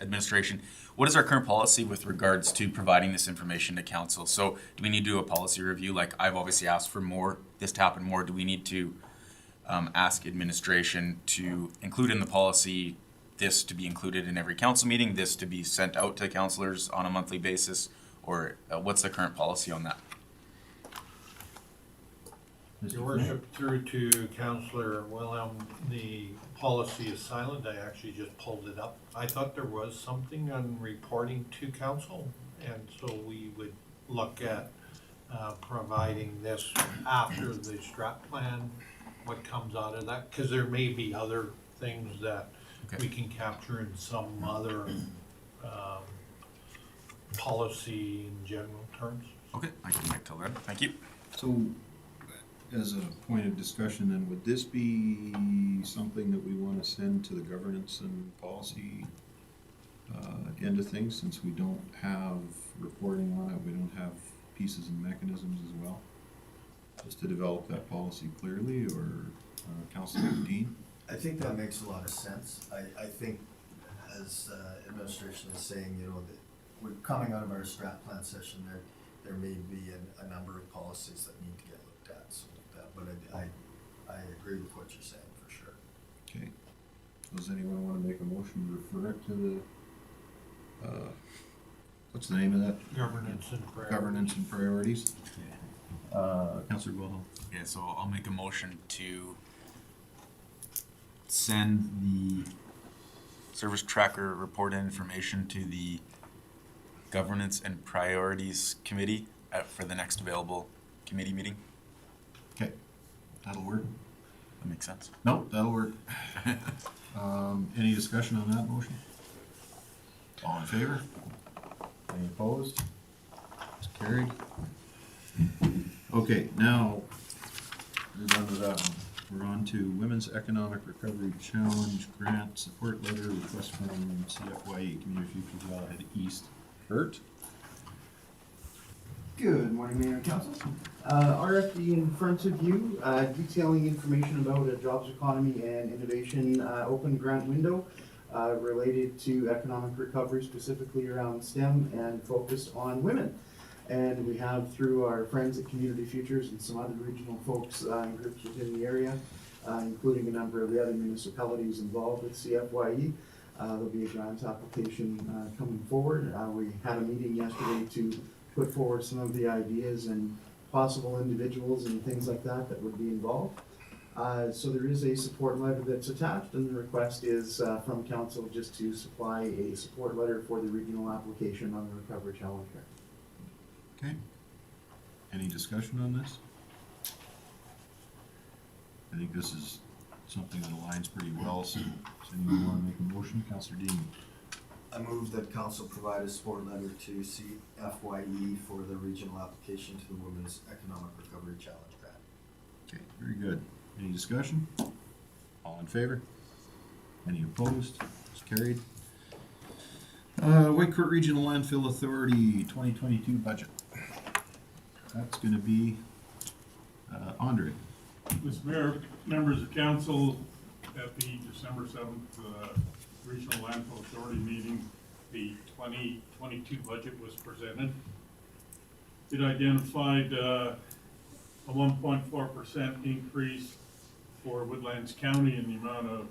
administration, what is our current policy with regards to providing this information to council? So do we need to do a policy review? Like I've obviously asked for more, this to happen more. Do we need to ask administration to include in the policy this to be included in every council meeting, this to be sent out to councilors on a monthly basis, or what's the current policy on that? Your worship, through to Councillor Wilhelm, the policy is silent. I actually just pulled it up. I thought there was something on reporting to council, and so we would look at providing this after the strat plan, what comes out of that, because there may be other things that Okay. we can capture in some other policy in general terms. Okay, I can wait till then. Thank you. So, as a point of discussion then, would this be something that we want to send to the governance and policy end of things, since we don't have reporting on it, we don't have pieces and mechanisms as well? Just to develop that policy clearly, or Councillor Dean? I think that makes a lot of sense. I think, as administration is saying, you know, that we're coming out of our strat plan session, there may be a number of policies that need to get looked at, so but I agree with what you're saying, for sure. Okay. Does anyone want to make a motion to refer it to the, what's the name of that? Governance and priorities. Governance and priorities. Councillor Wilhelm. Yeah, so I'll make a motion to send the service tracker report and information to the Governance and Priorities Committee for the next available committee meeting. Okay, that'll work. That makes sense. No, that'll work. Any discussion on that motion? All in favor? Any opposed? It's carried. Okay, now, we're done with that one. We're on to Women's Economic Recovery Challenge Grant Support Letter, request from CFYE, Community Futures Wellhead East. Bert? Good morning, Mayor and Council. RFP in front of you, detailing information about a jobs economy and innovation open grant window related to economic recovery, specifically around STEM and focused on women. And we have, through our friends at Community Futures and some other regional folks and groups within the area, including a number of the other municipalities involved with CFYE, there'll be a grant application coming forward. We had a meeting yesterday to put forward some of the ideas and possible individuals and things like that that would be involved. So there is a support letter that's attached, and the request is from council just to supply a support letter for the regional application on the Recovery Challenge Grant. Okay. Any discussion on this? I think this is something that aligns pretty well, so does anyone want to make a motion? Councillor Dean? I move that council provide a support letter to CFYE for the regional application to the Women's Economic Recovery Challenge Grant. Okay, very good. Any discussion? All in favor? Any opposed? It's carried. Whitecourt Regional Landfill Authority 2022 budget. That's gonna be, Andre. Mr. Mayor, members of council, at the December 7th Regional Landfill Authority meeting, the 2022 budget was presented. It identified a 1.4% increase for Woodlands County in the amount of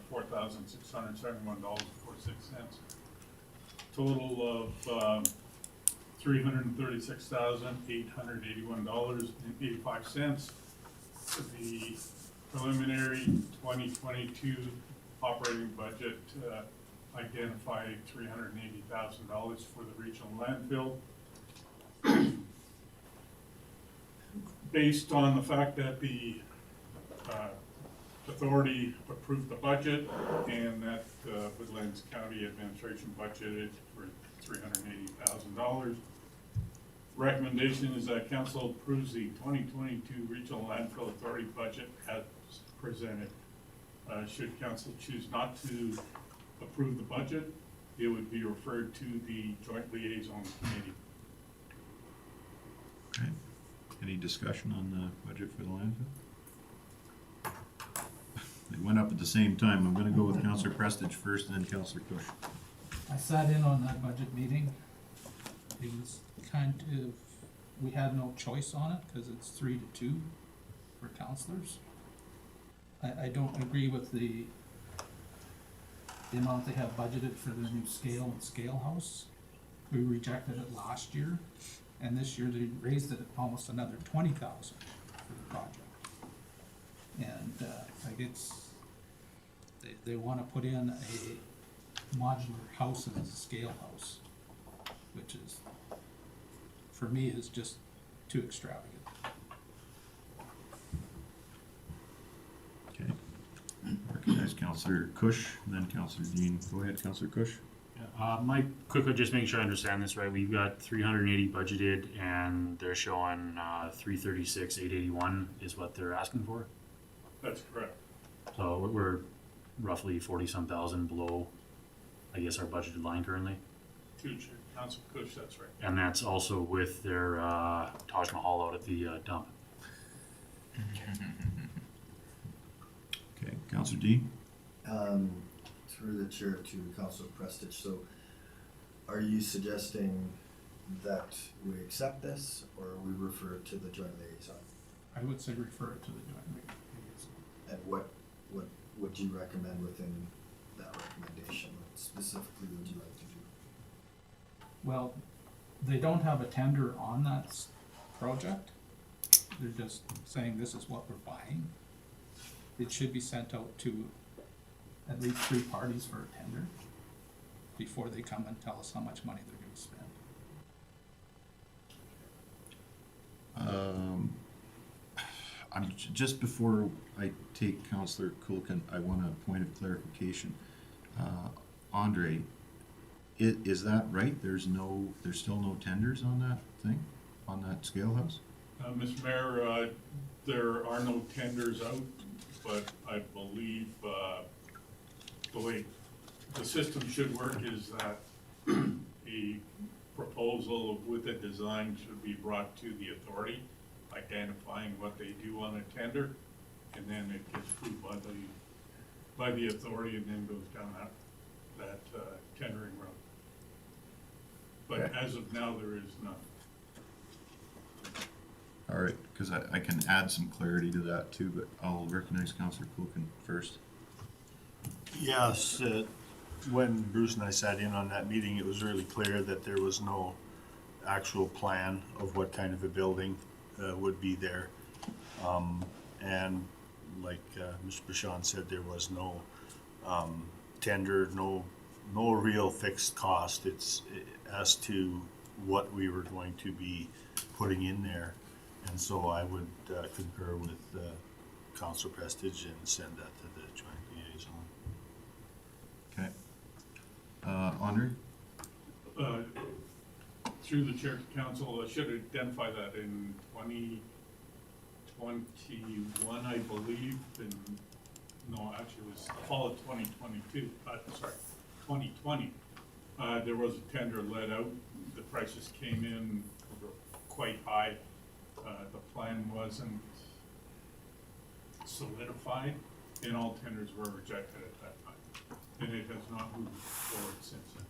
$4,671.46. Total of $336,881.85. The preliminary 2022 operating budget identified $380,000 for the regional landfill. Based on the fact that the authority approved the budget and that Woodlands County Administration budgeted for $380,000. Recommendation is that council approves the 2022 Regional Landfill Authority budget as presented. Should council choose not to approve the budget, it would be referred to the Joint Liaison Committee. Okay. Any discussion on the budget for the landfill? They went up at the same time. I'm gonna go with Councillor Prestige first and then Councillor Cush. I sat in on that budget meeting. It was kind of, we had no choice on it because it's 3-2 for councillors. I don't agree with the amount they have budgeted for the new scale and scale house. We rejected it last year, and this year they raised it almost another 20,000 for the project. And like they want to put in a modular house as a scale house, which is, for me, is just too extravagant. Okay. Recognize Councillor Cush and then Councillor Dean. Go ahead, Councillor Cush. Mike, quickly, just making sure I understand this right. We've got 380 budgeted, and they're showing 336,881 is what they're asking for. That's correct. So we're roughly 40-some thousand below, I guess, our budgeted line currently. Council Cush, that's right. And that's also with their Taj Mahal out at the dump. Okay, Councillor Dean. Through the chair to Councilor Prestige, so are you suggesting that we accept this or we refer it to the joint liaison? I would say refer it to the joint liaison. And what would you recommend within that recommendation? What specifically would you like to do? Well, they don't have a tender on that project. They're just saying this is what we're buying. It should be sent out to at least 3 parties for a tender before they come and tell us how much money they're gonna spend. Just before I take Councillor Kulkin, I want a point of clarification. Andre, is that right? There's still no tenders on that thing, on that scale house? Mr. Mayor, there are no tenders out, but I believe the way the system should work is that a proposal with a design should be brought to the authority, identifying what they do on a tender, and then it gets approved by the authority and then goes down that tendering route. But Okay. as of now, there is none. All right, because I can add some clarity to that too, but I'll recognize Councillor Kuchen first. Yes, when Bruce and I sat in on that meeting, it was really clear that there was no actual plan of what kind of a building would be there. And like Mr. Bashan said, there was no tender, no real fixed cost. It's as to what we were going to be putting in there. And so I would concur with Councilor Prestige and send that to the joint liaison. Okay. Andre? Through the chair to council, I should identify that in 2021, I believe, and no, actually it was the fall of 2022, 2020. There was a tender let out, the prices came in quite high. The plan wasn't solidified, and all tenders were rejected at that time. And it has not moved forward since then.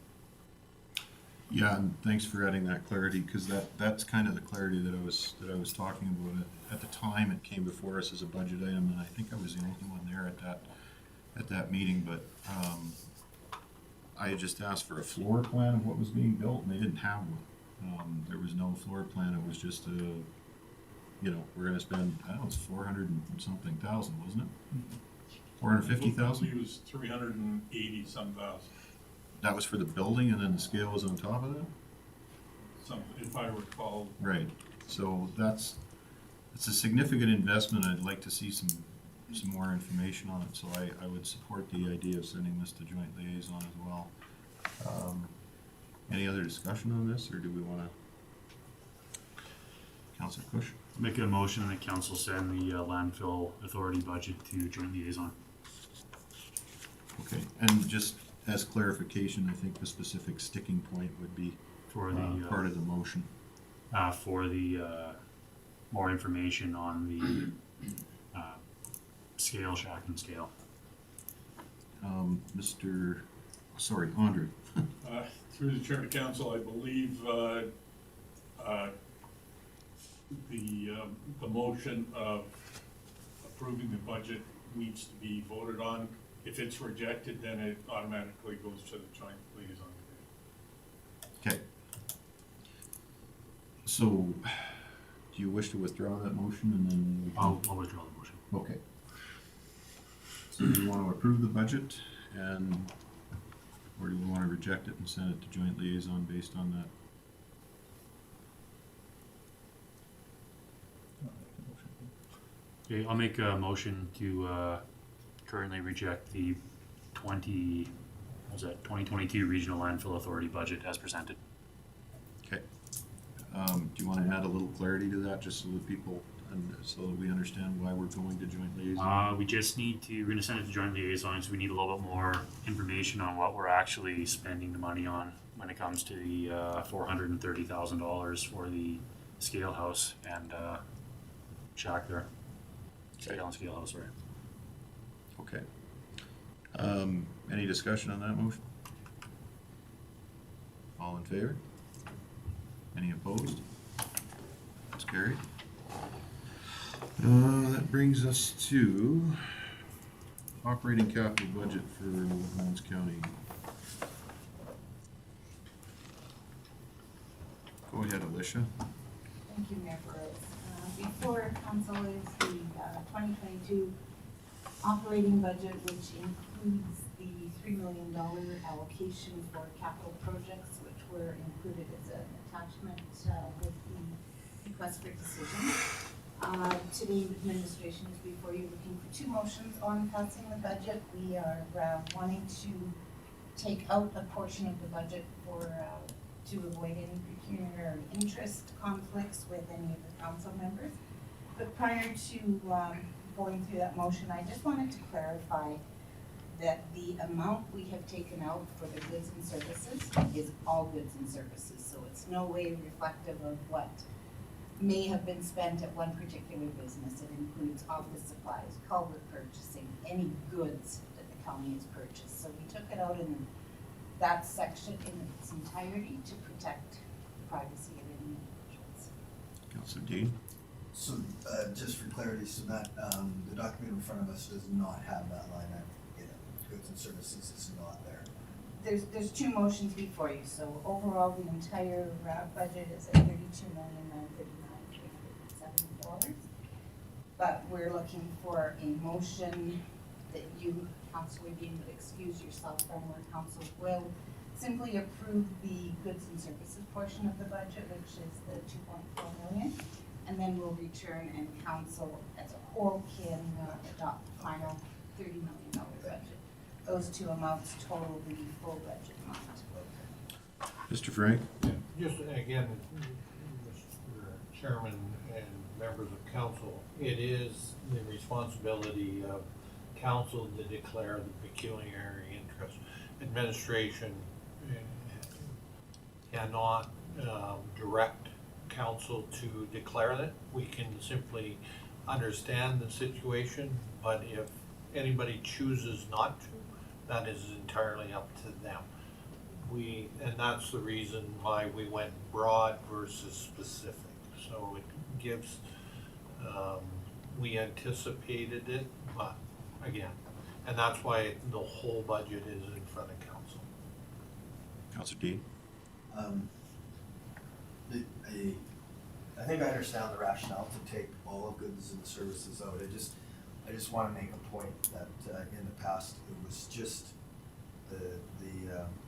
Yeah, and thanks for adding that clarity, because that's kind of the clarity that I was talking about. At the time, it came before us as a budget item, and I think I was the only one there at that meeting, but I just asked for a floor plan of what was being built, and they didn't have one. There was no floor plan, it was just we're gonna spend, I don't know, it's 400 and something thousand, wasn't it? 450,000? It was 380 some thousand, That was for the building, and then the scale was on top of that? something, if I recall. Right, so it's a significant investment. I'd like to see some more information on it, so I would support the idea of sending this to joint liaison as well. Any other discussion on this, or do we wanna? Councilor Kush? Make a motion that council send the landfill authority budget to joint liaison. Okay, and just as clarification, I think the specific sticking point would be For the part of the motion. more information on the scale, Shackman scale. Andre. Through the chair to council, I believe the motion of approving the budget needs to be voted on. If it's rejected, then it automatically goes to the joint liaison. Okay. So, do you wish to withdraw that motion, and then we can? I'll withdraw the motion. Okay. So do you want to approve the budget, or do we want to reject it and send it to joint liaison based on that? Okay, I'll make a motion to currently reject the 2022 Regional Landfill Authority budget as presented. Okay. Do you want to add a little clarity to that, just so that so that we understand why we're going to joint liaison? We just we're gonna send it to joint liaison, so we need a little bit more information on what we're actually spending the money on when it comes to the $430,000 for the scale house and shack there. Scale and scale house, sorry. Okay. Any discussion on that motion? All in favor? Any opposed? That's carried. That brings us to operating capital budget for Woodlands County. Go ahead, Alicia. Thank you, Mayor Burrows. Before council is the 2022 operating budget, which includes the $3 million allocation for capital projects, which were included as an attachment with the request for decision. Today, administration is before you looking for two motions on passing the budget. We are wanting to take out a portion of the budget to avoid any pecuniary interest conflicts with any of the council members. But prior to going through that motion, I just wanted to clarify that the amount we have taken out for the goods and services is all goods and services. So it's no way reflective of what may have been spent at one particular business. It includes office supplies, culvert purchasing, any goods that the county has purchased. So we took it out in that section in its entirety to protect the privacy of any individuals. Councilor Dean? So, just for clarity, so that, the document in front of us does not have that line item in it. Goods and services is not there. There's two motions before you, so overall, the entire budget is at $32,939,370. But we're looking for a motion that you, council, would be able to excuse yourself from, where council will simply approve the goods and services portion of the budget, which is the 2.4 million. And then we'll return and council as a whole can adopt the final $30 million budget. Those two amounts total the full budget amount. Mr. Frank? Just again, Mr. Chairman and members of council, it is the responsibility of council to declare the pecuniary interest. Administration cannot direct council to declare it. We can simply understand the situation, but if anybody chooses not to, that is entirely up to them. And that's the reason why we went broad versus specific. So it gives, we anticipated it, but again, and that's why the whole budget is in front of council. Councilor Dean? I think I understand the rationale to take all of goods and services out. I just want to make a point that in the past, it was just the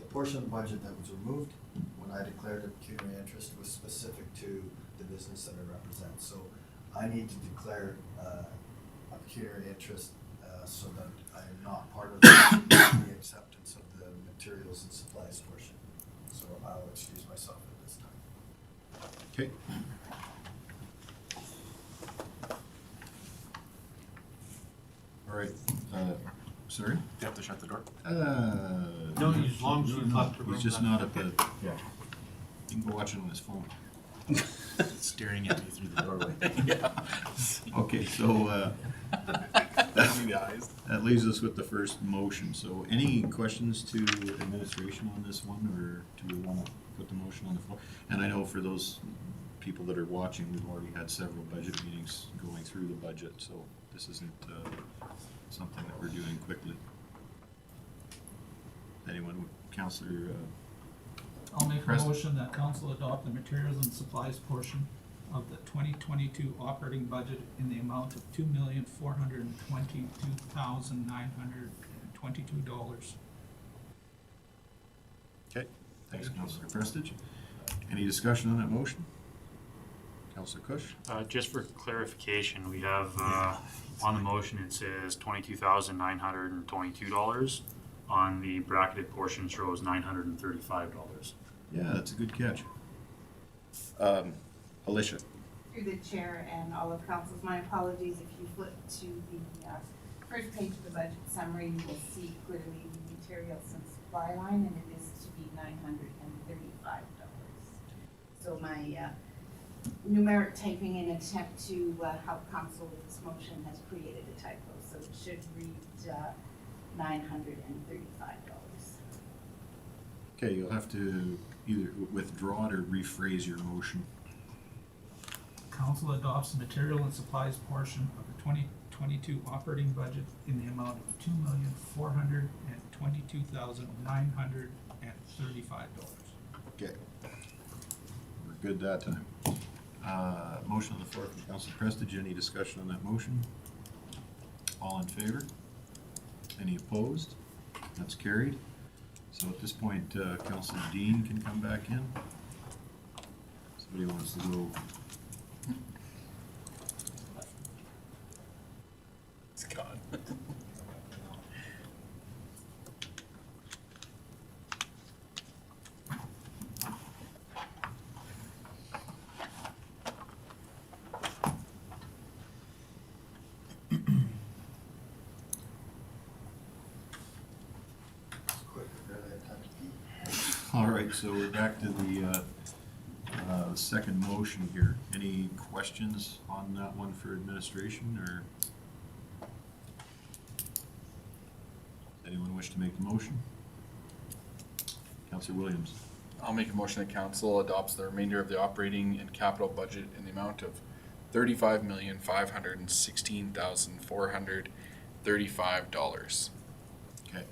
portion of the budget that was removed when I declared a pecuniary interest was specific to the business that I represent. So I need to declare a pecuniary interest so that I am not part of the acceptance of the materials and supplies portion. So I'll excuse myself at this time. Okay. All right, sorry? You have to shut the door. No, as long as he's left the room. He's just that's not at okay. the, yeah. You can go watch it on his phone. Staring at me through the doorway. Okay, so, that leaves us with the first motion. So any questions to administration on this one, or do we want to put the motion on the floor? And I know for those people that are watching, we've already had several budget meetings going through the budget, so this isn't something that we're doing quickly. Anyone, Councillor? I'll make a President. motion that council adopt the materials and supplies portion of the 2022 operating budget in the amount of $2,422,922. Okay, thanks, Councillor Prestige. Any discussion on that motion? Councillor Kush? Just for clarification, we have, on the motion, it says $22,922. On the bracketed portion shows $935. Mm-hmm. Yeah, that's a good catch. Alicia? Through the chair and all of councils, my apologies, if you flip to the first page of the budget summary, you will see clearly the materials and supply line, and it is to be $935. So my numeric typing in attempt to help council with this motion has created a typo, so it should read $935. Okay, you'll have to either withdraw it or rephrase your motion. Council adopts the material and supplies portion of the 2022 operating budget in the amount of $2,422,935. Okay. We're good that time. Motion on the floor from Councilor Prestige. Any discussion on that motion? All in favor? Any opposed? That's carried. So at this point, Councilor Dean can come back in. Somebody wants to go. It's gone. Quick, I barely had time to pee. All right, so we're back to the second motion here. Any questions on that one for administration, or anyone wish to make the motion? Councilor Williams. I'll make a motion that council adopts the remainder of the operating and capital budget in the amount of $35,516,435. Okay.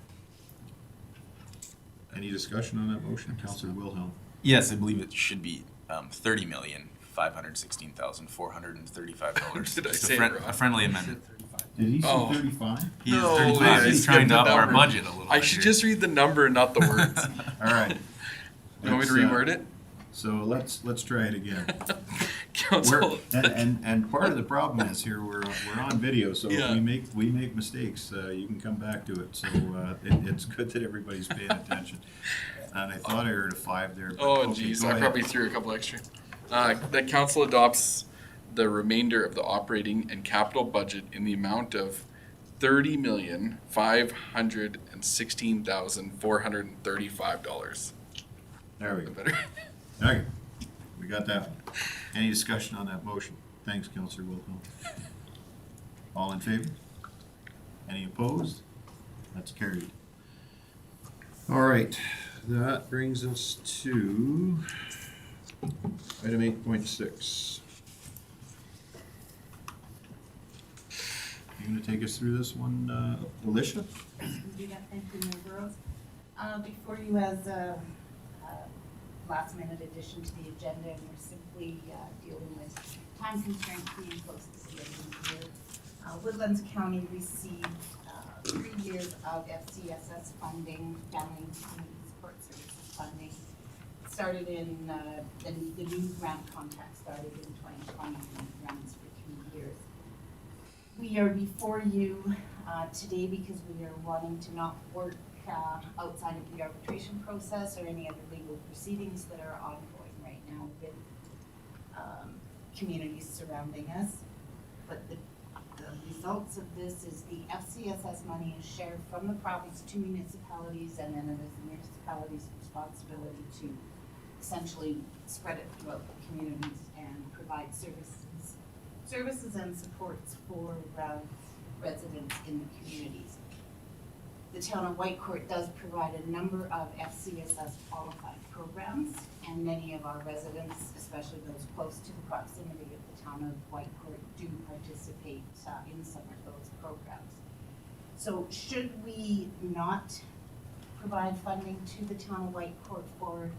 Any discussion on that motion? Councillor Wilhelm? Yes, I believe it should be $30,516,435. Did I Just say it wrong? a friendly amendment. Did he say Oh. 35? He is No, 35. yeah, He's he trying to skipped up the our number. budget a little I bit should here. just read the number, not the words. All right. You want me to Let's, reword it? So let's try it again. Council. And part of the problem is here, we're on video, so if Yeah. we make mistakes, you can come back to it. So it's good that everybody's paying attention. And I thought I heard a 5 there. But Oh, okay, geez, go I ahead. probably threw a couple extra. That council adopts the remainder of the operating and capital budget in the amount of $30,516,435. There we go. Better. Okay, we got that one. Any discussion on that motion? Thanks, Councillor Wilhelm. All in favor? Any opposed? That's carried. All right, that brings us to item 8.6. You gonna take us through this one, Alicia? Do that, thank you, Mayor Burrows. Before you as a last minute addition to the agenda, and we're simply dealing with time constraints being close to the end of the year. Woodlands County received 3 years of FCSS funding, Family and Community Support Services funding. It started in, the new grant contract started in 2020 and runs for 3 years. We are before you today because we are wanting to not work outside of the arbitration process or any other legal proceedings that are ongoing right now with communities surrounding us. But the results of this is the FCSS money is shared from the province to municipalities, and then it is the municipality's responsibility to essentially spread it throughout the communities and provide services and supports for residents in the communities. The town of Whitecourt does provide a number of FCSS qualified programs, and many of our residents, especially those close to the proximity of the town of Whitecourt, do participate in some of those programs. So should we not provide funding to the town of Whitecourt for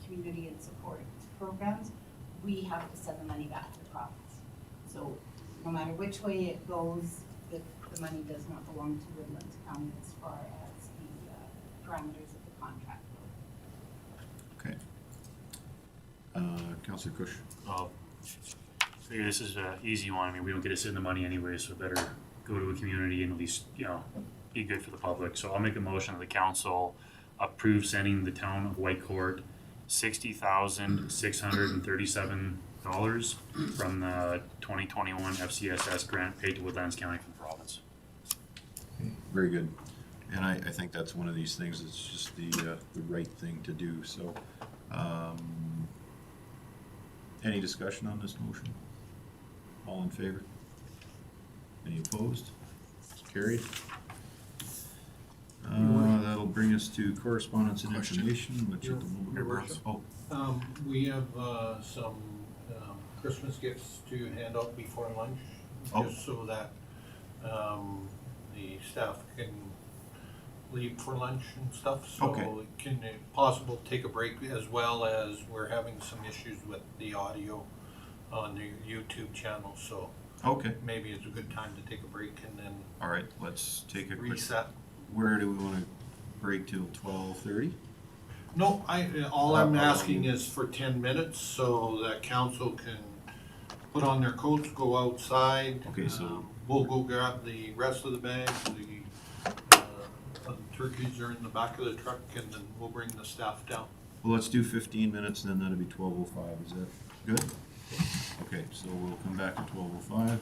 community and support programs, we have to send the money back to the province. So no matter which way it goes, the money does not belong to Woodlands County as far as the parameters of the contract go. Okay. Councillor Kush. Figure this is an easy one. I mean, we don't get to send the money anyway, so better go to a community and at least, be good for the public. So I'll make a motion that the council approve sending the town of Whitecourt $60,637 from the 2021 FCSS grant paid to Woodlands County from the province. Very good. And I think that's one of these things that's just the right thing to do, so. Any discussion on this motion? All in favor? Any opposed? It's carried. That'll bring us to correspondence and information, which at the moment. Your worship. Oh, We have some Christmas gifts to hand out before lunch, Oh. just so that the staff can leave for lunch and stuff. Okay. So can it possible take a break, as well as we're having some issues with the audio on the YouTube channel, so okay, maybe it's a good time to take a break and then all right, let's take a quick. reset. Where do we wanna break till 12:30? No, all I'm asking is for 10 minutes so that council can put on their coats, go outside. Okay, so- We'll go grab the rest of the bags, the turkeys are in the back of the truck, and then we'll bring the staff down. Well, let's do 15 minutes and then that'll be 12:05, is that good? Okay, so we'll come back at 12:05.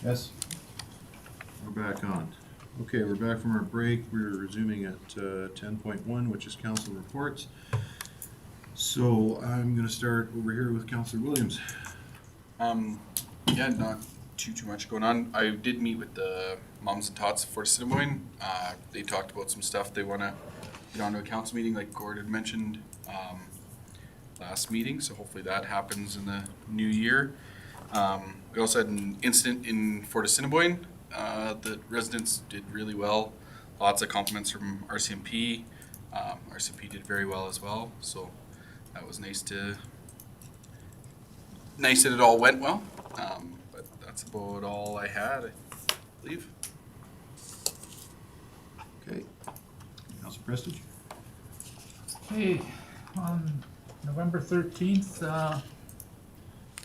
Yes. We're back on. Okay, we're back from our break. We're resuming at 10.1, which is council reports. So I'm going to start over here with Councillor Williams. Yeah, not too much going on. I did meet with the moms and tots for Assiniboine. They talked about some stuff they want to get onto a council meeting, like Gord had mentioned last meeting. So hopefully that happens in the new year. We also had an incident in Fort Assiniboine. The residents did really well. Lots of compliments from RCMP. RCMP did very well as well. So that was nice that it all went well. But that's about all I had, I believe. Okay. Councillor Prestige. Okay, on November 13th,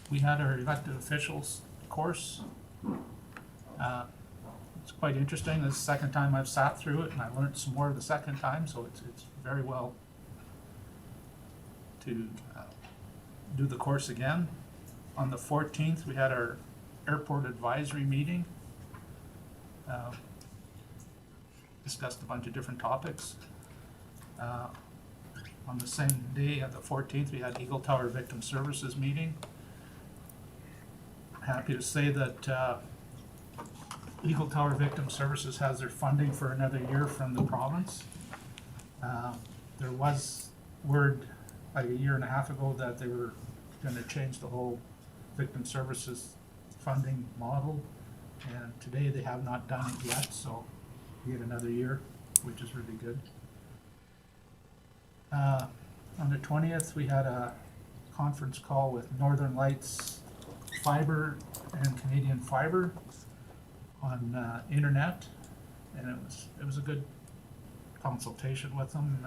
we had our elected officials course. It's quite interesting. This is the second time I've sat through it, and I learned some more the second time, so it's very well to do the course again. On the 14th, we had our airport advisory meeting. Discussed a bunch of different topics. On the same day, at the 14th, we had Eagle Tower Victim Services meeting. Happy to say that Eagle Tower Victim Services has their funding for another year from the province. There was word like a year and a half ago that they were going to change the whole victim services funding model, and today they have not done it yet, so we get another year, which is really good. On the 20th, we had a conference call with Northern Lights Fiber and Canadian Fiber on internet, and it was a good consultation with them,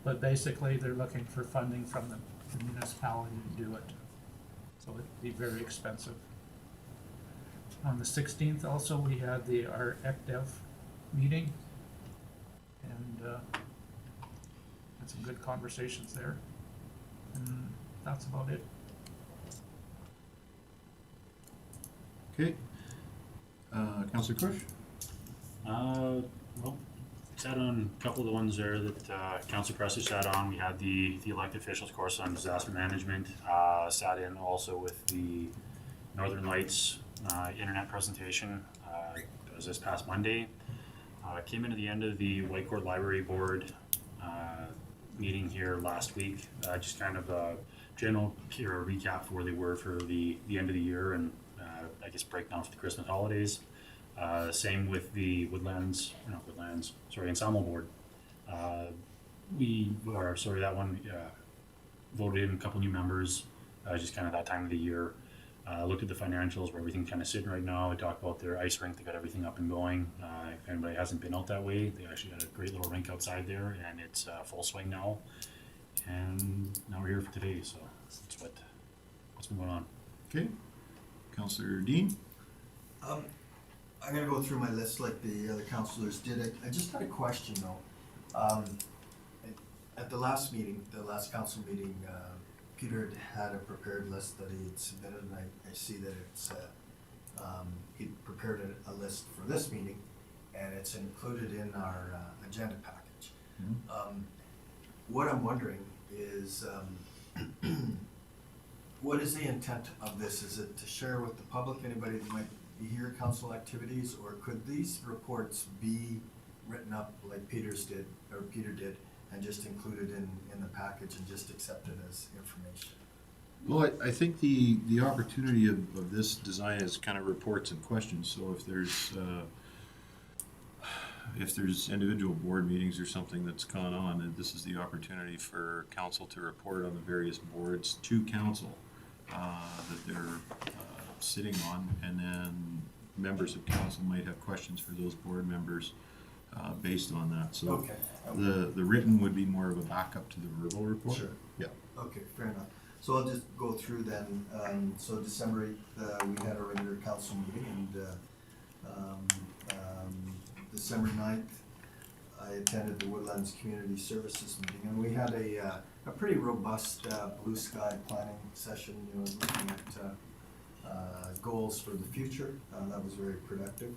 but basically they're looking for funding from the municipality to do it, so it'd be very expensive. On the 16th also, we had our Elective meeting, and had some good conversations there, and that's about it. Okay. Councillor Kush? Well, sat on a couple of the ones there that Council Presser sat on. We had the elected officials course on disaster management. Sat in also with the Northern Lights internet presentation. It was this past Monday. Came into the end of the Whitecourt Library Board meeting here last week. Just kind of a general recap for where they were for the end of the year, and I guess breakdown for the Christmas holidays. Same with the Ensemble Board. That one voted in a couple new members, just kind of that time of the year. Looked at the financials where everything's kind of sitting right now. We talked about their ice rink. They got everything up and going. If anybody hasn't been out that way, they actually got a great little rink outside there, and it's full swing now. And now we're here for today, so that's what's been going on. Okay. Councillor Dean? I'm gonna go through my list like the other councillors did. I just had a question though. At the last meeting, the last council meeting, Peter had a prepared list that he had submitted, and I see that it's, he prepared a list for this meeting, and it's included in our agenda package. What I'm wondering is, what is the intent of this? Is it to share with the public, anybody that might be here, council activities, or could these reports be written up like Peter did, and just included in the package and just accepted as information? Well, I think the opportunity of this design is kind of reports and questions. So if there's individual board meetings or something that's gone on, and this is the opportunity for council to report on the various boards to council that they're sitting on, and then members of council might have questions for those board members based on that. So Okay. the written would be more of a backup to the verbal report. Sure. Yeah. Okay, fair enough. So I'll just go through then. So December 8th, we had a regular council meeting, and December 9th, I attended the Woodlands Community Services meeting, and we had a pretty robust blue sky planning session, looking at goals for the future. That was very productive.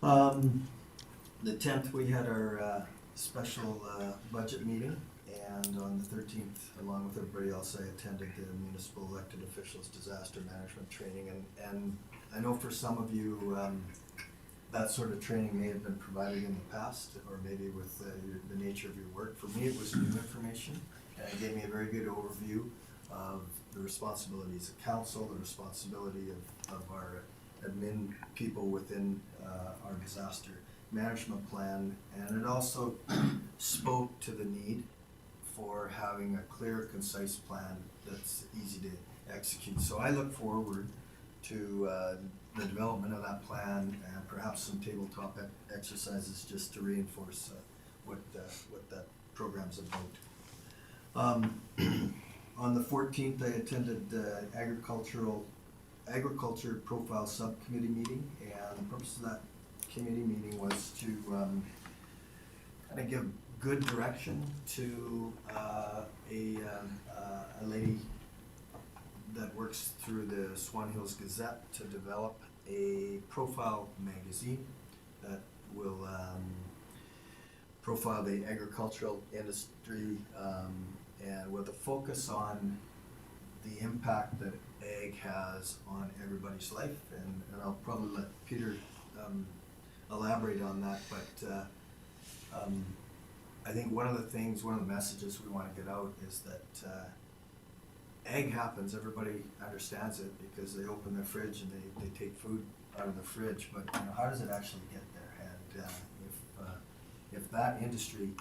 The 10th, we had our special budget meeting, and on the 13th, along with everybody else, I attended the municipal elected officials disaster management training, and I know for some of you, that sort of training may have been provided in the past, or maybe with the nature of your work. For me, it was new information, and it gave me a very good overview of the responsibilities of council, the responsibility of our admin people within our disaster management plan, and it also spoke to the need for having a clear, concise plan that's easy to execute. So I look forward to the development of that plan and perhaps some tabletop exercises just to reinforce what that program's about. On the 14th, I attended the agriculture profile subcommittee meeting, and the purpose of that committee meeting was to kind of give good direction to a lady that works through the Swan Hills Gazette to develop a profile magazine that will profile the agricultural industry and with a focus on the impact that ag has on everybody's life. And I'll probably let Peter elaborate on that, but I think one of the messages we want to get out is that ag happens, everybody understands it because they open their fridge and they take food out of the fridge, but how does it actually get there? And if that industry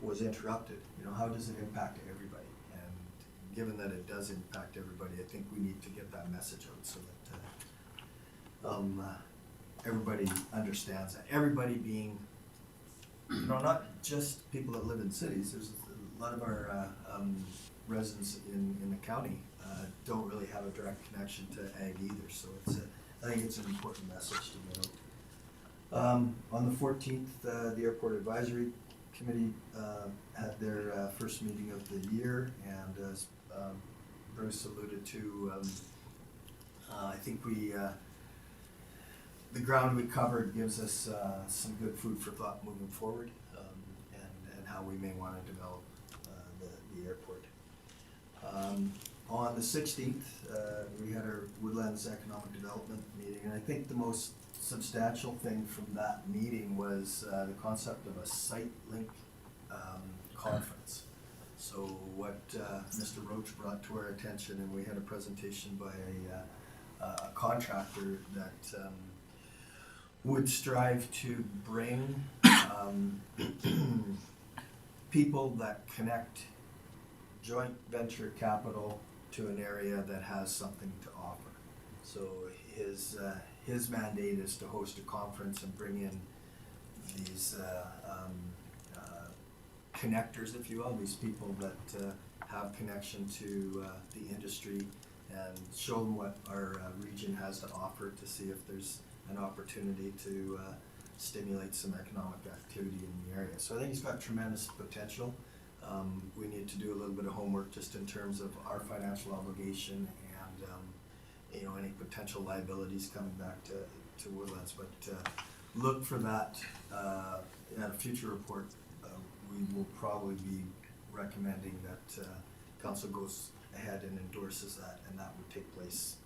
was interrupted, how does it impact everybody? And given that it does impact everybody, I think we need to get that message out so that everybody understands that. Everybody being, not just people that live in cities. There's a lot of our residents in the county don't really have a direct connection to ag either. So I think it's an important message to get out. On the 14th, the Airport Advisory Committee had their first meeting of the year, and as Bruce alluded to, I think the ground we covered gives us some good food for thought moving forward, and how we may want to develop the airport. On the 16th, we had our Woodlands Economic Development meeting, and I think the most substantial thing from that meeting was the concept of a site link conference. So what Mr. Roach brought to our attention, and we had a presentation by a contractor that would strive to bring people that connect joint venture capital to an area that has something to offer. So his mandate is to host a conference and bring in these connectors, if you will, these people that have connection to the industry, and show them what our region has to offer to see if there's an opportunity to stimulate some economic activity in the area. So I think it's got tremendous potential. We need to do a little bit of homework just in terms of our financial obligation and any potential liabilities coming back to Woodlands. But look for that at a future report. We will probably be recommending that council goes ahead and endorses that, and that would take place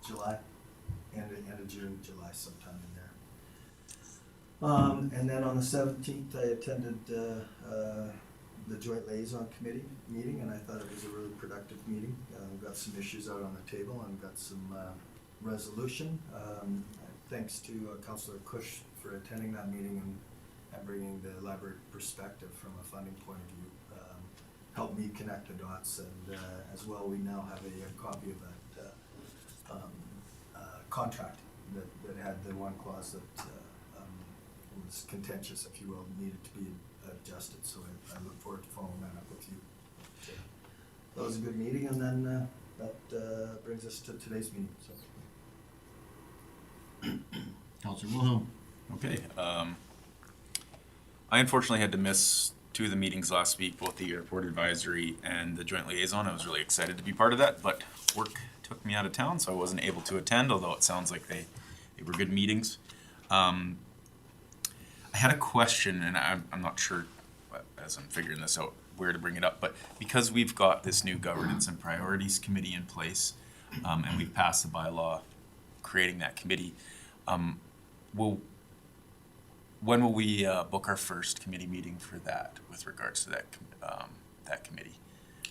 July, end of June, July, sometime in there. And then on the 17th, I attended the Joint Liaison Committee meeting, and I thought it was a really productive meeting. We've got some issues out on the table, and got some resolution. Thanks to Councillor Cush for attending that meeting and bringing the library perspective from a funding point of view. Helped me connect the dots, and as well, we now have a copy of that contract that had the one clause that was contentious, if you will, needed to be adjusted. So I look forward to following that up with you. So that was a good meeting, and then that brings us to today's meeting. So. Councillor Wilhelm. Okay. I unfortunately had to miss two of the meetings last week, both the airport advisory and the joint liaison. I was really excited to be part of that, but work took me out of town, so I wasn't able to attend, although it sounds like they were good meetings. I had a question, and I'm not sure, as I'm figuring this out, where to bring it up, but because we've got this new governance and priorities committee in place, and we've passed the bylaw creating that committee, when will we book our first committee meeting for that with regards to that committee?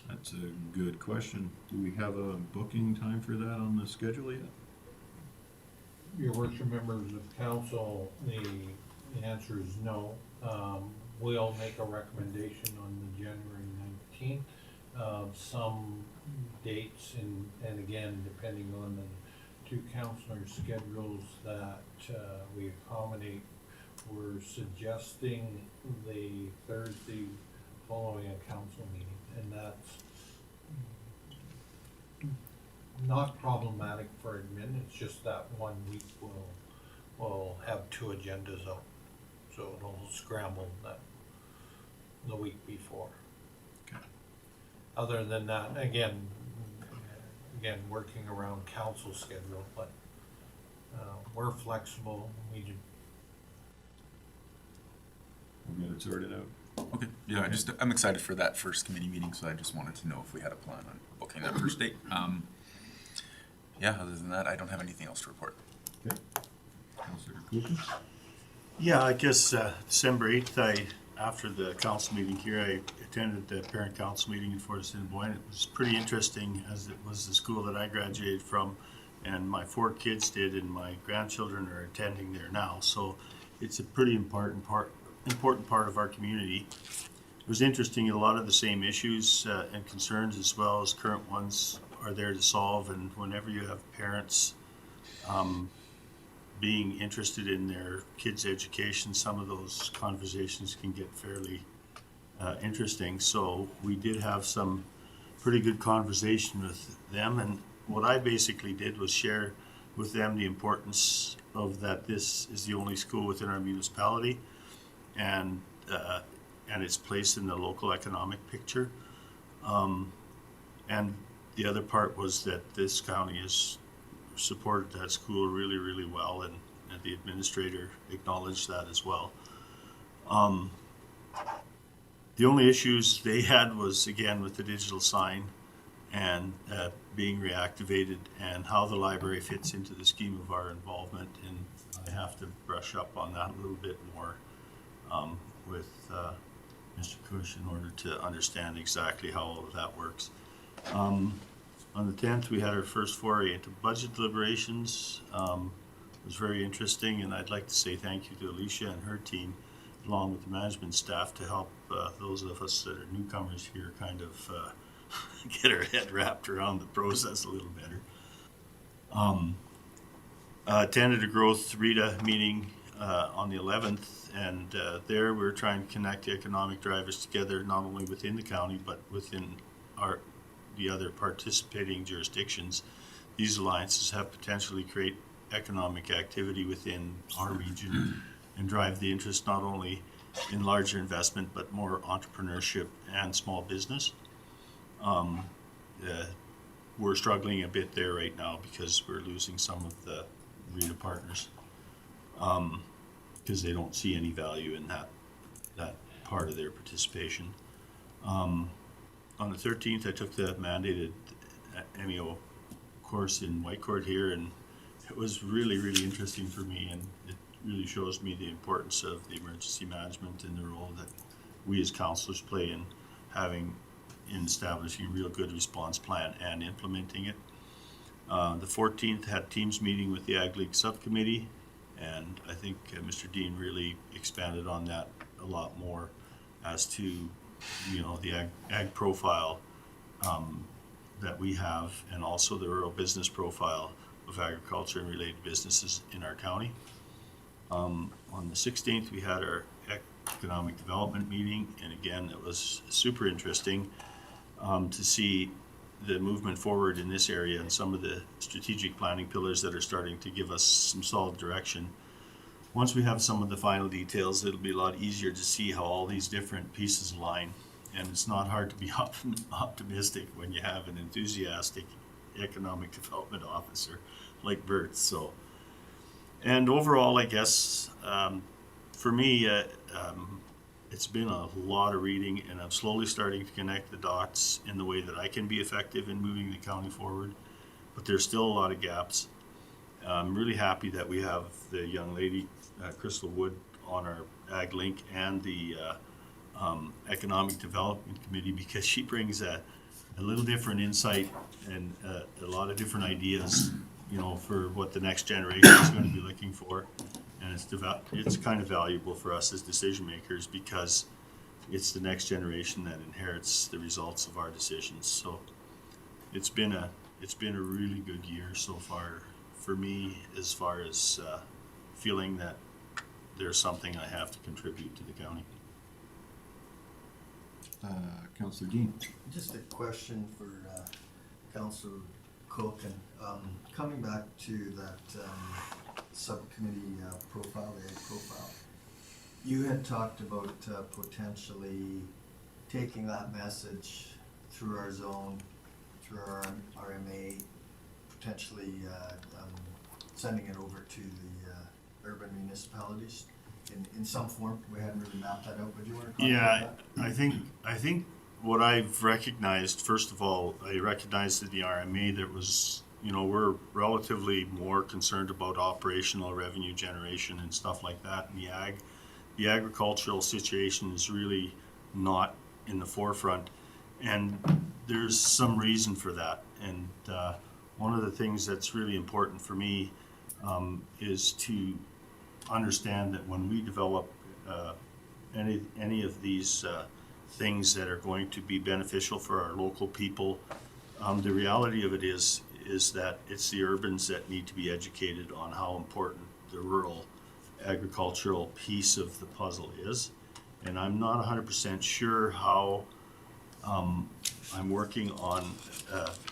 That's a good question. Do we have a booking time for that on the schedule yet? Your worship, members of council, the answer is no. We'll make a recommendation on the January 19th. Some dates and again, depending on the two councilors' schedules that we accommodate, we're suggesting the Thursday following a council meeting, and that's not problematic for admin. It's just that 1 week we'll have two agendas out, so it'll scramble the week before. Okay. Other than that, again, working around council schedule, but we're flexible. We'll get it sorted out. Okay, yeah, I'm excited for that first committee meeting, so I just wanted to know if we had a plan on booking that first date. Yeah, other than that, I don't have anything else to report. Okay. Councillor Cooper? Yeah, I guess December 8th, after the council meeting here, I attended the parent council meeting in Fort Assiniboine. It was pretty interesting, as it was the school that I graduated from, and my 4 kids did, and my grandchildren are attending there now. So it's a pretty important part of our community. It was interesting, a lot of the same issues and concerns as well as current ones are there to solve, and whenever you have parents being interested in their kids' education, some of those conversations can get fairly interesting. So we did have some pretty good conversation with them, and what I basically did was share with them the importance of that this is the only school within our municipality, and its place in the local economic picture. And the other part was that this county has supported that school really, really well, and the administrator acknowledged that as well. The only issues they had was, again, with the digital sign and being reactivated and how the library fits into the scheme of our involvement, and I have to brush up on that a little bit more with Mr. Cush in order to understand exactly how all of that works. On the 10th, we had our first foray into budget deliberations. It was very interesting, and I'd like to say thank you to Alicia and her team, along with the management staff, to help those of us that are newcomers here kind of get our head wrapped around the process a little better. Attended a growth RETA meeting on the 11th, and there we're trying to connect the economic drivers together, not only within the county but within the other participating jurisdictions. These alliances have potentially create economic activity within our region and drive the interest not only in larger investment but more entrepreneurship and small business. We're struggling a bit there right now because we're losing some of the RETA partners because they don't see any value in that part of their participation. On the 13th, I took the mandated MEO course in Whitecourt here, and it was really, really interesting for me, and it really shows me the importance of the emergency management and the role that we as councillors play in establishing a real good response plan and implementing it. The 14th had Teams meeting with the Ag League subcommittee, and I think Mr. Dean really expanded on that a lot more as to the ag profile that we have, and also the rural business profile of agriculture and related businesses in our county. On the 16th, we had our economic development meeting, and again, it was super interesting to see the movement forward in this area and some of the strategic planning pillars that are starting to give us some solid direction. once we have some of the final details, it'll be a lot easier to see how all these different pieces align. And it's not hard to be optimistic when you have an enthusiastic economic development officer like Bert. So, and overall, I guess, for me, it's been a lot of reading, and I'm slowly starting to connect the dots in the way that I can be effective in moving the county forward. But there's still a lot of gaps. I'm really happy that we have the young lady, Crystal Wood, on our Ag Link and the Economic Development Committee, because she brings a little different insight and a lot of different ideas, for what the next generation is going to be looking for. And it's kind of valuable for us as decision makers, because it's the next generation that inherits the results of our decisions. So it's been a really good year so far for me, as far as feeling that there's something I have to contribute to the county. Councillor Dean. Just a question for Councillor Cook, and coming back to that subcommittee profile, the ag profile. You had talked about potentially taking that message through our zone, through our RMA, potentially sending it over to the urban municipalities in some form. We hadn't really mapped that out, but do you want to comment on that? I think what I've recognized, first of all, I recognized at the RMA that was, we're relatively more concerned about operational revenue generation and stuff like that in the ag. The agricultural situation is really not in the forefront, and there's some reason for that. And one of the things that's really important for me is to understand that when we develop any of these things that are going to be beneficial for our local people, the reality of it is that it's the urbans that need to be educated on how important the rural agricultural piece of the puzzle is. And I'm not 100% sure how. I'm working on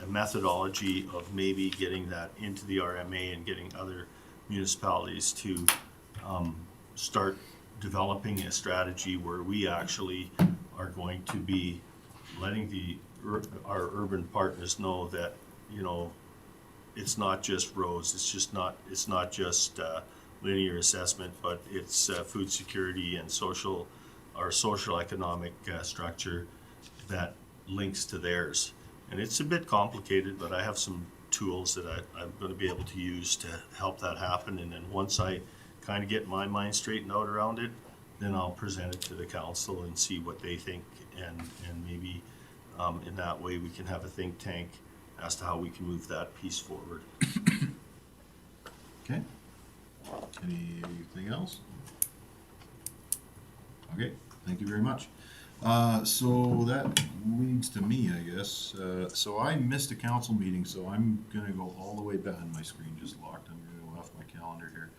a methodology of maybe getting that into the RMA and getting other municipalities to start developing a strategy where we actually are going to be letting our urban partners know that, it's not just roads, it's not just linear assessment, but it's food security and social economic structure that links to theirs. And it's a bit complicated, but I have some tools that I'm going to be able to use to help that happen. And then once I kind of get my mind straightened out around it, then I'll present it to the council and see what they think, and maybe in that way we can have a think tank as to how we can move that piece forward. Okay. Anything else? Okay, thank you very much. So that leads to me, I guess. So I missed a council meeting, so I'm gonna go all the way back. My screen just locked. I'm gonna go off my calendar here.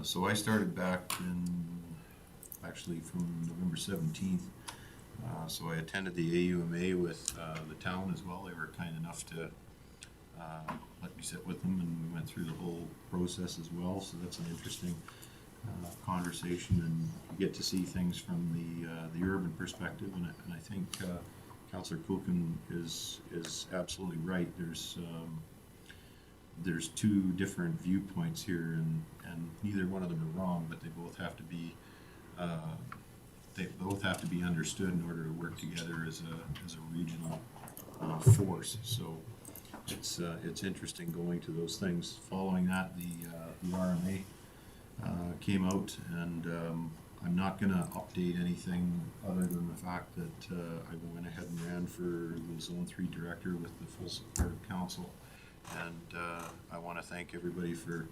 So I started back actually from November 17th. So I attended the AUMA with the town as well. They were kind enough to let me sit with them, and we went through the whole process as well. So that's an interesting conversation, and you get to see things from the urban perspective. And I think Councillor Kuchen is absolutely right. There's two different viewpoints here, and neither one of them are wrong, but they both have to be understood in order to work together as a regional force. So it's interesting going to those things. Following that, the RMA came out, and I'm not going to update anything other than the fact that I went ahead and ran for the Zone 3 Director with the full support of Council. And I want to thank everybody for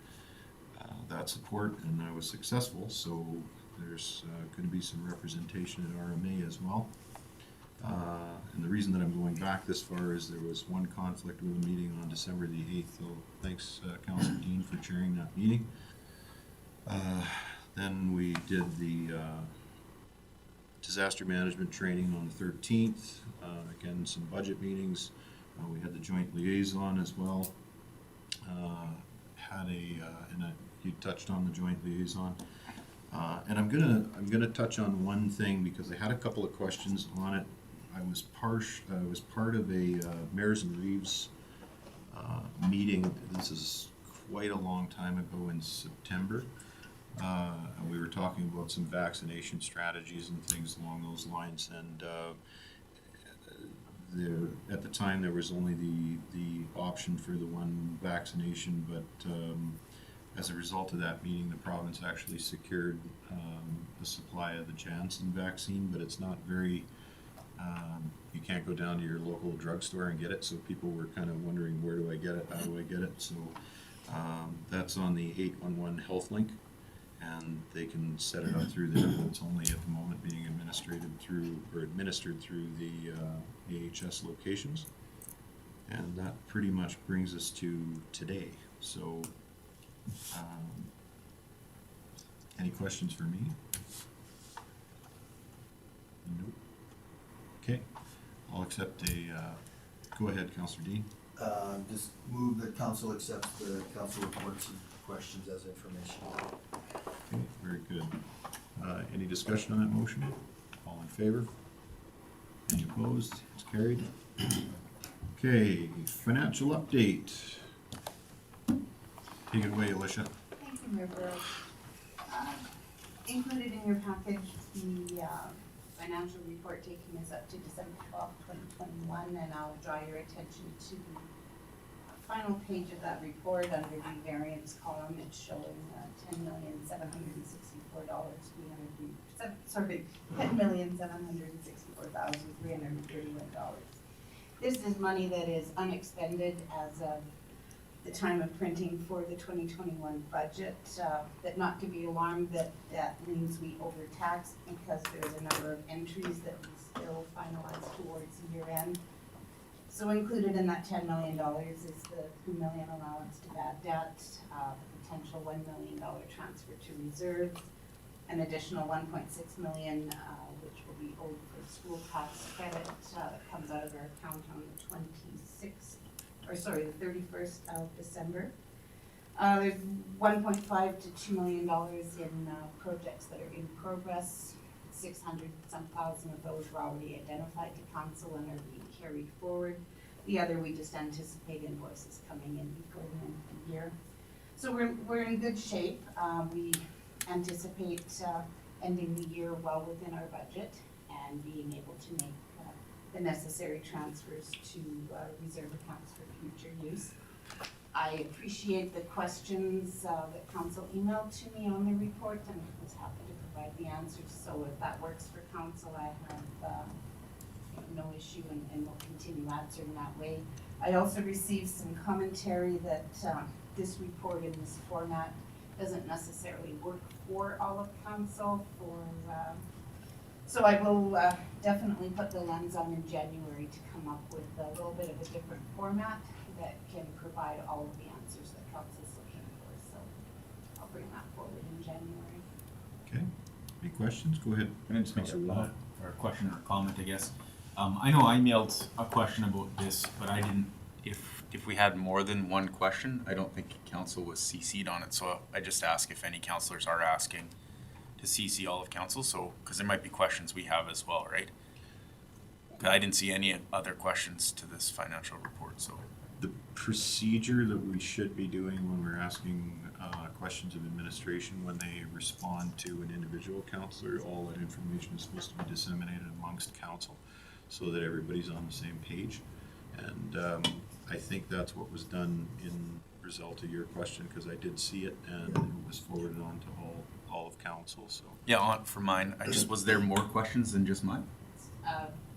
that support, and I was successful. So there's going to be some representation at RMA as well. And the reason that I'm going back this far is there was one conflict with a meeting on December the 8th. So thanks, Councillor Dean, for chairing that meeting. Then we did the disaster management training on the 13th. Again, some budget meetings. We had the joint liaison as well. Had you touched on the joint liaison. And I'm gonna touch on one thing because I had a couple of questions on it. I was part of a Mayors and Reeves meeting. This is quite a long time ago in September. And we were talking about some vaccination strategies and things along those lines. And at the time, there was only the option for the one vaccination, but as a result of that meeting, the province actually secured the supply of the Janssen vaccine, but it's not very, you can't go down to your local drugstore and get it, so people were kind of wondering, where do I get it, how do I get it? So that's on the 811 Health Link, and they can set it up through there, but it's only at the moment being administered through the AHS locations. And that pretty much brings us to today. So any questions for me? Nope. Okay, I'll accept go ahead, Councillor Dean. Just move that council accepts the council reports and questions as information. Okay, very good. Any discussion on that motion? All in favor? Any opposed? It's carried. Okay, financial update. Take it away, Alicia. Thank you, Mayor Burrows. Included in your package, the financial report taking us up to December 12th, 2021, and I'll draw your attention to the final page of that report under the variance column. It's showing $10,764,331. This is money that is unexpended as of the time of printing for the 2021 budget, but not to be alarmed that means we overtaxed because there's a number of entries that we still finalize towards year end. So included in that $10 million is the $2 million allowance to bad debt, the potential $1 million transfer to reserves, an additional $1.6 million, which will be owed for school tax credit, that comes out of our account on the 31st of December. There's $1.5 to $2 million in projects that are in progress. 600-some thousand of those were already identified to council and are being carried forward. The other, we just anticipate invoices coming in before the end of the year. So we're in good shape. We anticipate ending the year well within our budget and being able to make the necessary transfers to reserve accounts for future use. I appreciate the questions that council emailed to me on the report, and I was happy to provide the answers. So if that works for council, I have no issue and will continue answering that way. I also received some commentary that this report in this format doesn't necessarily work for all of council. So I will definitely put the lens on in January to come up with a little bit of a different format that can provide all of the answers that council's looking for. So I'll bring that forward in January. Okay, any questions? Go ahead. Can I just make Councillor Wong. or a question or comment, I guess? I know I mailed a question about this, but I didn't, if we had more than one question, I don't think council was CC'd on it, so I just ask if any councillors are asking to CC all of council, so, because there might be questions we have as well, right? 'Cause I didn't see any other questions to this financial report, so. The procedure that we should be doing when we're asking questions of administration, when they respond to an individual councillor, all that information is supposed to be disseminated amongst council so that everybody's on the same page. And I think that's what was done in result of your question, because I did see it and it was forwarded on to all of council, so. Yeah, for mine, was there more questions than just mine?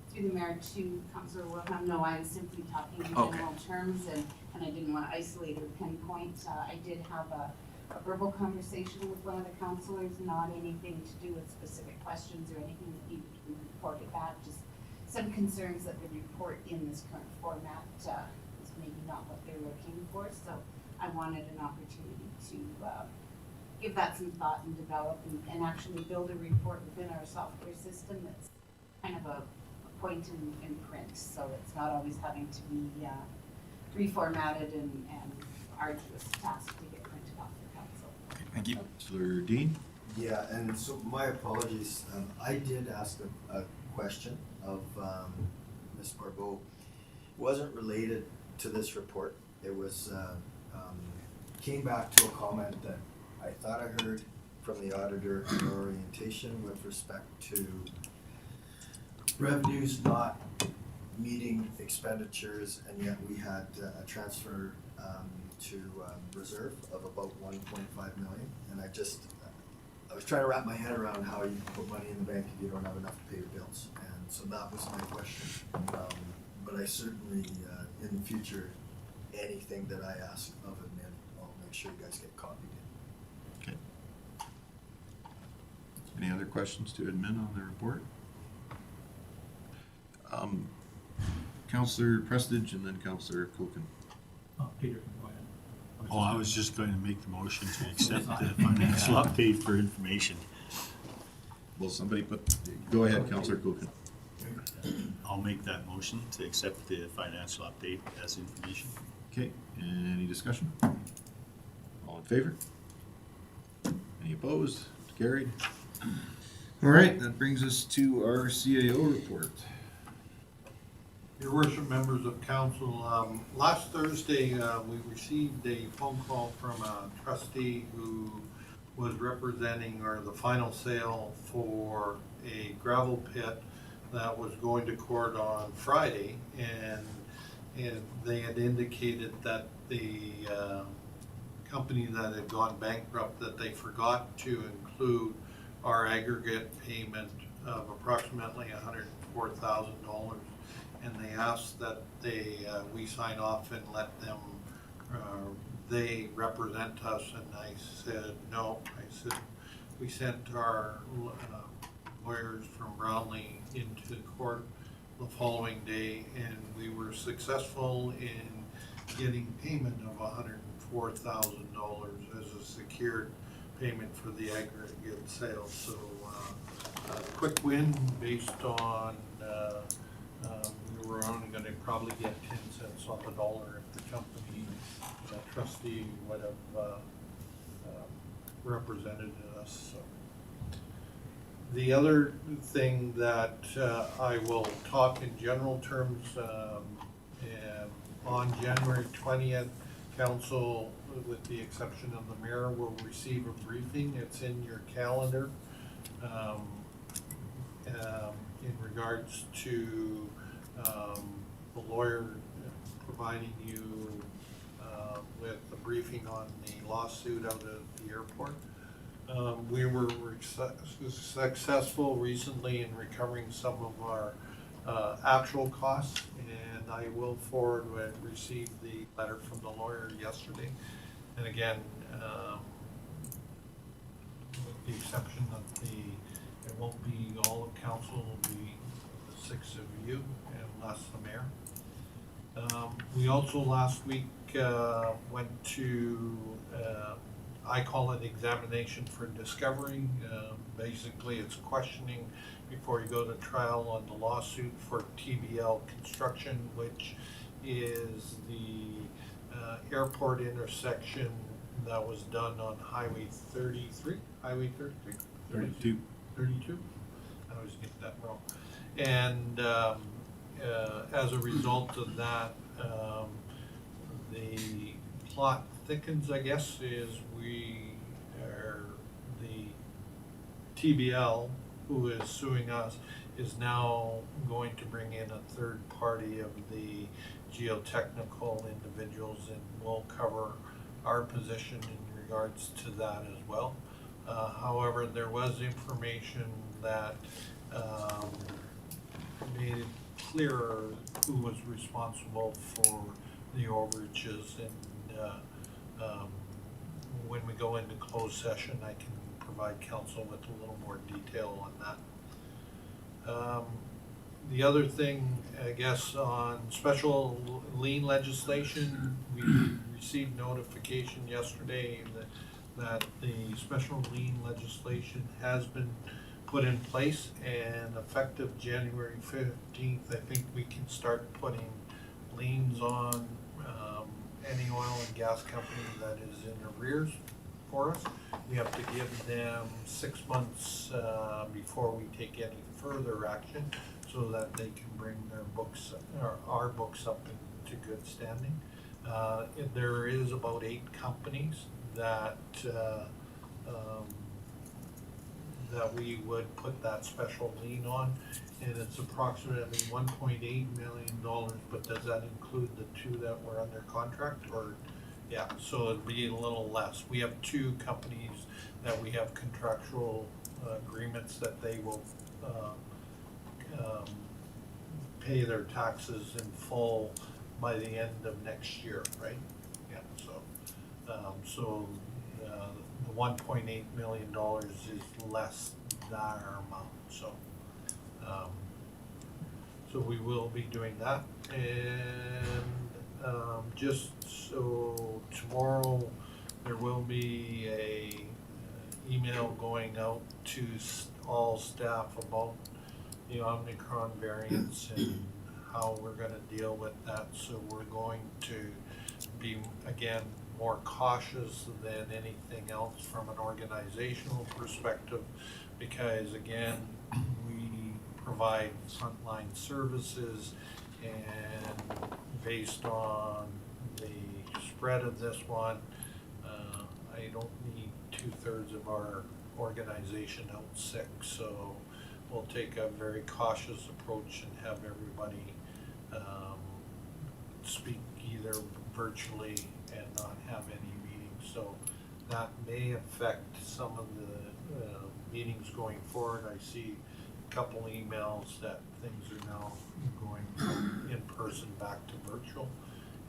Through the mayor to Councillor Wilhelm, no, I was simply talking in Okay. general terms and I didn't want to isolate or pinpoint. I did have a verbal conversation with one of the councillors, not anything to do with specific questions or anything that needed to be reported back, just some concerns that the report in this current format is maybe not what they're looking for. So I wanted an opportunity to give that some thought and develop and actually build a report within our software system that's kind of a point in print, so it's not always having to be reformatted and arduous task to get printed off for council. Thank you. Councillor Dean? Yeah, and so my apologies, I did ask a question of, Ms. Barbeau. It wasn't related to this report, it was, came back to a comment that I thought I heard from the auditor in orientation with respect to revenues not meeting expenditures, and yet we had a transfer, to, reserve of about 1.5 million, and I was trying to wrap my head around how you can put money in the bank if you don't have enough to pay your bills, and so that was my question. But I certainly, in the future, anything that I ask of admin, I'll make sure you guys get copied in. Okay. Any other questions to admin on the report? Councillor Prestige and then Councillor Kuchen. Peter can go ahead. Oh, I was just going to make the motion to accept the financial update for information. Will somebody go ahead, Councillor Kuchen. I'll make that motion to accept the financial update as information. Okay, any discussion? All in favor? Any opposed? Carried. All right, that brings us to our CAO report. Your worship, members of council, last Thursday, we received a phone call from a trustee who was representing the final sale for a gravel pit that was going to court on Friday, and they had indicated that the company that had gone bankrupt, that they forgot to include our aggregate payment of approximately $104,000. And they asked that we sign off and let them, they represent us, and I said, no. I said, we sent our lawyers from Brownlee into court the following day, and we were successful in getting payment of $104,000 as a secured payment for the aggregate sale. So, a quick win based on, we were only gonna probably get 10 cents on the dollar if the company, trustee would have represented us, so. The other thing that I will talk in general terms, on January 20th, council, with the exception of the mayor, will receive a briefing. It's in your calendar. In regards to the lawyer providing you with a briefing on the lawsuit out of the airport. We were successful recently in recovering some of our actual costs, and I will forward, I received the letter from the lawyer yesterday. And again, with the exception of it won't be all of council, it'll be the 6 of you and less the mayor. We also last week went to, I call it examination for discovery. Basically, it's questioning before you go to trial on the lawsuit for TBL construction, which is the airport intersection that was done on Highway 33, Highway 33? 32. 32? I always get that wrong. And as a result of that, the plot thickens, I guess, is the TBL, who is suing us, is now going to bring in a third party of the geotechnical individuals, and we'll cover our position in regards to that as well. However, there was information that made it clearer who was responsible for the overages, and when we go into closed session, I can provide council with a little more detail on that. The other thing, I guess, on special lien legislation, we received notification yesterday that the special lien legislation has been put in place, and effective January 15th, I think we can start putting liens on any oil and gas company that is in arrears. for us. We have to give them 6 months before we take any further action, so that they can bring their books, or our books up into good standing. There is about 8 companies that that we would put that special lien on, and it's approximately $1.8 million, but does that include the 2 that were under contract, or? Yeah, so it'd be a little less. We have 2 companies that we have contractual agreements that they will pay their taxes in full by the end of next year, right? Yeah, so the $1.8 million is less than our amount, so. So we will be doing that, and just so tomorrow, there will be a email going out to all staff about the Omicron variants and how we're gonna deal with that. So we're going to be, again, more cautious than anything else from an organizational perspective, because again, we provide frontline services, and based on the spread of this one, I don't need 2/3 of our organization out sick, so we'll take a very cautious approach and have everybody speak either virtually and not have any meetings. So that may affect some of the meetings going forward. I see a couple emails that things are now going from in person back to virtual,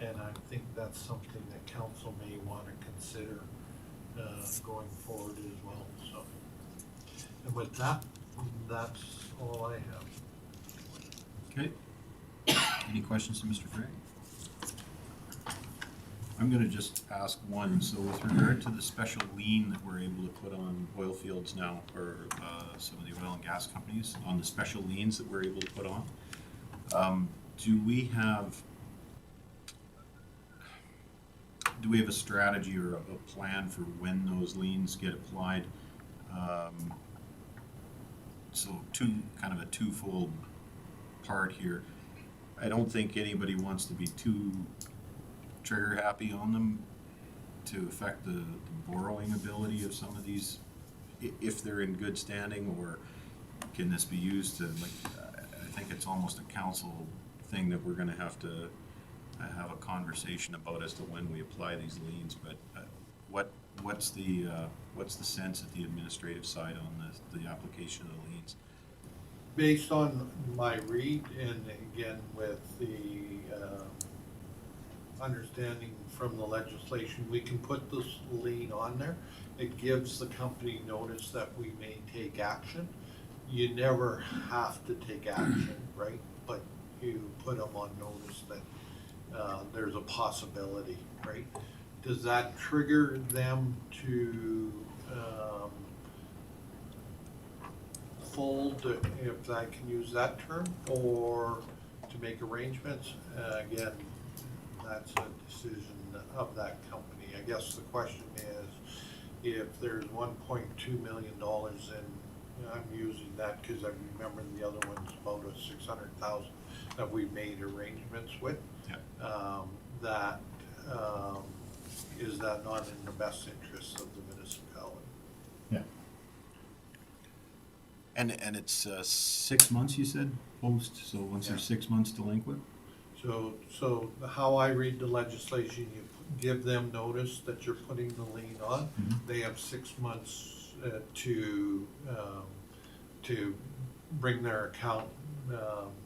and I think that's something that council may want to consider going forward as well. So, and with that, that's all I have. Okay. Any questions to Mr. Frey? I'm gonna just ask one. So with regard to the special lien that we're able to put on oil fields now, or some of the oil and gas companies, on the special liens that we're able to put on, do we have a strategy or a plan for when those liens get applied? So kind of a twofold part here. I don't think anybody wants to be too trigger happy on them to affect the borrowing ability of some of these, if they're in good standing, or can this be used to, like, I think it's almost a council thing that we're gonna have to have a conversation about as to when we apply these liens, but what's the sense at the administrative side on the application of the liens? Based on my read, and again with the understanding from the legislation, we can put this lien on there. It gives the company notice that we may take action. You never have to take action, right? But you put them on notice that there's a possibility, right? Does that trigger them to fold, if I can use that term, or to make arrangements? Again, that's a decision of that company. I guess the question is, if there's $1.2 million in, I'm using that because I remember the other one's about a 600,000 that we made arrangements with. Yeah. Is that not in the best interest of the municipality? Yeah. And it's 6 months, you said, post, so once they're Yeah. 6 months delinquent? So how I read the legislation, you give them notice that you're putting the lien on. Mhm. They have 6 months to bring their account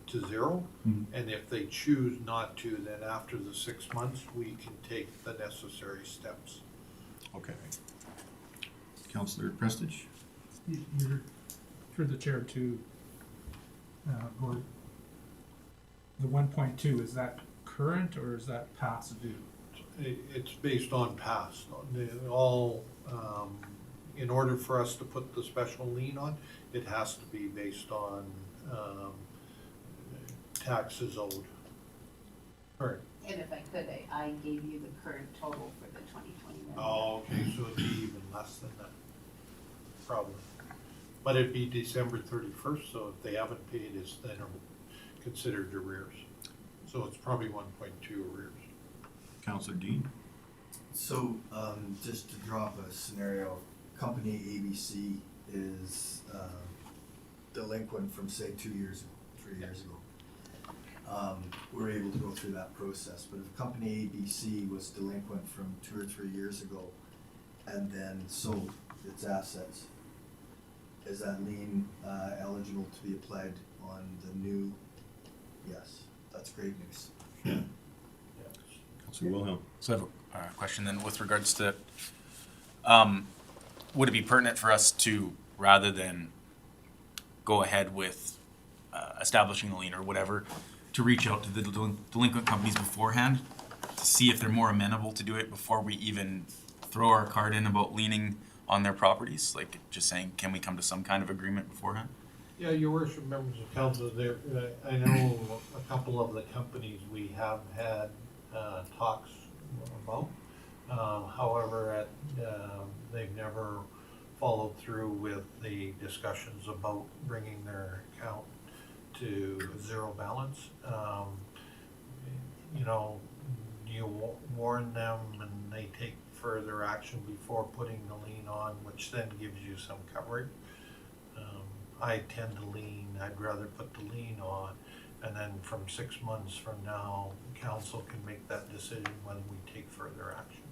to zero. Mhm. And if they choose not to, then after the 6 months, we can take the necessary steps. Okay. Councillor Prestige? You're through the chair to, Gord. The 1.2, is that current or is that past due? It's based on past. In order for us to put the special lien on, it has to be based on taxes owed. Correct. And if I could, I gave you the current total for the 2021. Oh, okay, so it'd be even less than that, probably. But it'd be December 31st, so if they haven't paid, it's then considered arrears. So it's probably 1.2 arrears. Counselor Dean? So, just to draw up a scenario, company ABC is delinquent from, say, 2 years ago, 3 years ago. We're able to go through that process, but if company ABC was delinquent from 2 or 3 years ago and then sold its assets, is that lien eligible to be applied on the new? Yes, that's great news. Counselor Wilhelm? So I have a question then with regards to, would it be pertinent for us to, rather than go ahead with establishing a lien or whatever, to reach out to the delinquent companies beforehand to see if they're more amenable to do it before we even throw our card in about leaning on their properties? Like just saying, can we come to some kind of agreement beforehand? Yeah, your worship, members of council, there, I know a couple of the companies we have had talks about. However, they've never followed through with the discussions about bringing their account to zero balance. You know, you warn them and they take further action before putting the lien on, which then gives you some coverage. I tend to lean, I'd rather put the lien on, and then from 6 months from now, council can make that decision when we take further action.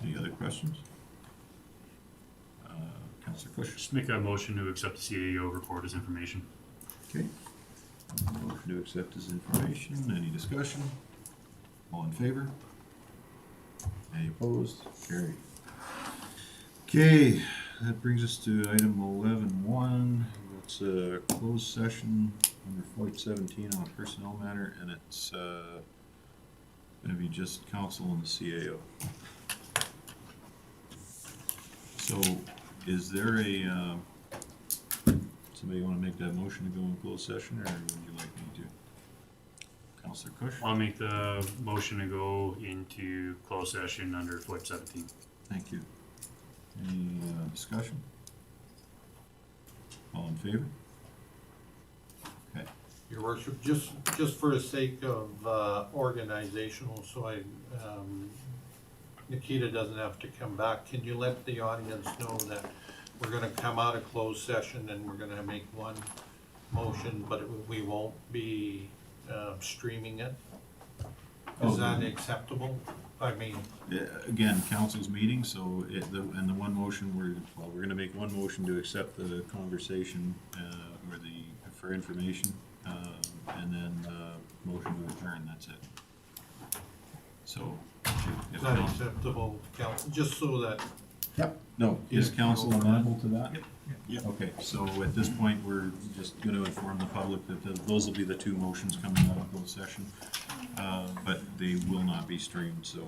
Any other questions? Counselor Cush? Just make a motion to accept the CAO report as information. Okay. Motion to accept as information. Any discussion? All in favor? Any opposed? Carried. Okay, that brings us to item 11.1. It's a closed session under FOIP 17 on a personnel matter, and it's gonna be just council and the CAO. So, is there a, somebody wanna make that motion to go in closed session, or would you like me to? Counselor Cush? I'll make the motion to go into closed session under FOIP 17. Thank you. Any discussion? All in favor? Okay. Your worship, just for the sake of organizational, so Nikita doesn't have to come back, can you let the audience know that we're gonna come out of closed session and we're gonna make one motion, but we won't be streaming it? Is that acceptable? I mean, Again, council's meeting, so and the one motion, we're gonna make one motion to accept the conversation, or for information, and then, motion to adjourn, that's it. So. if is that council- acceptable, council, just so that, No, is council amenable to that? Yep. Okay, so at this point, we're just gonna inform the public that those will be the two motions coming out of closed session. But they will not be streamed, so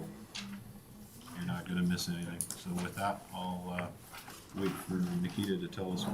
you're not gonna miss anything. So with that, I'll wait for Nikita to tell us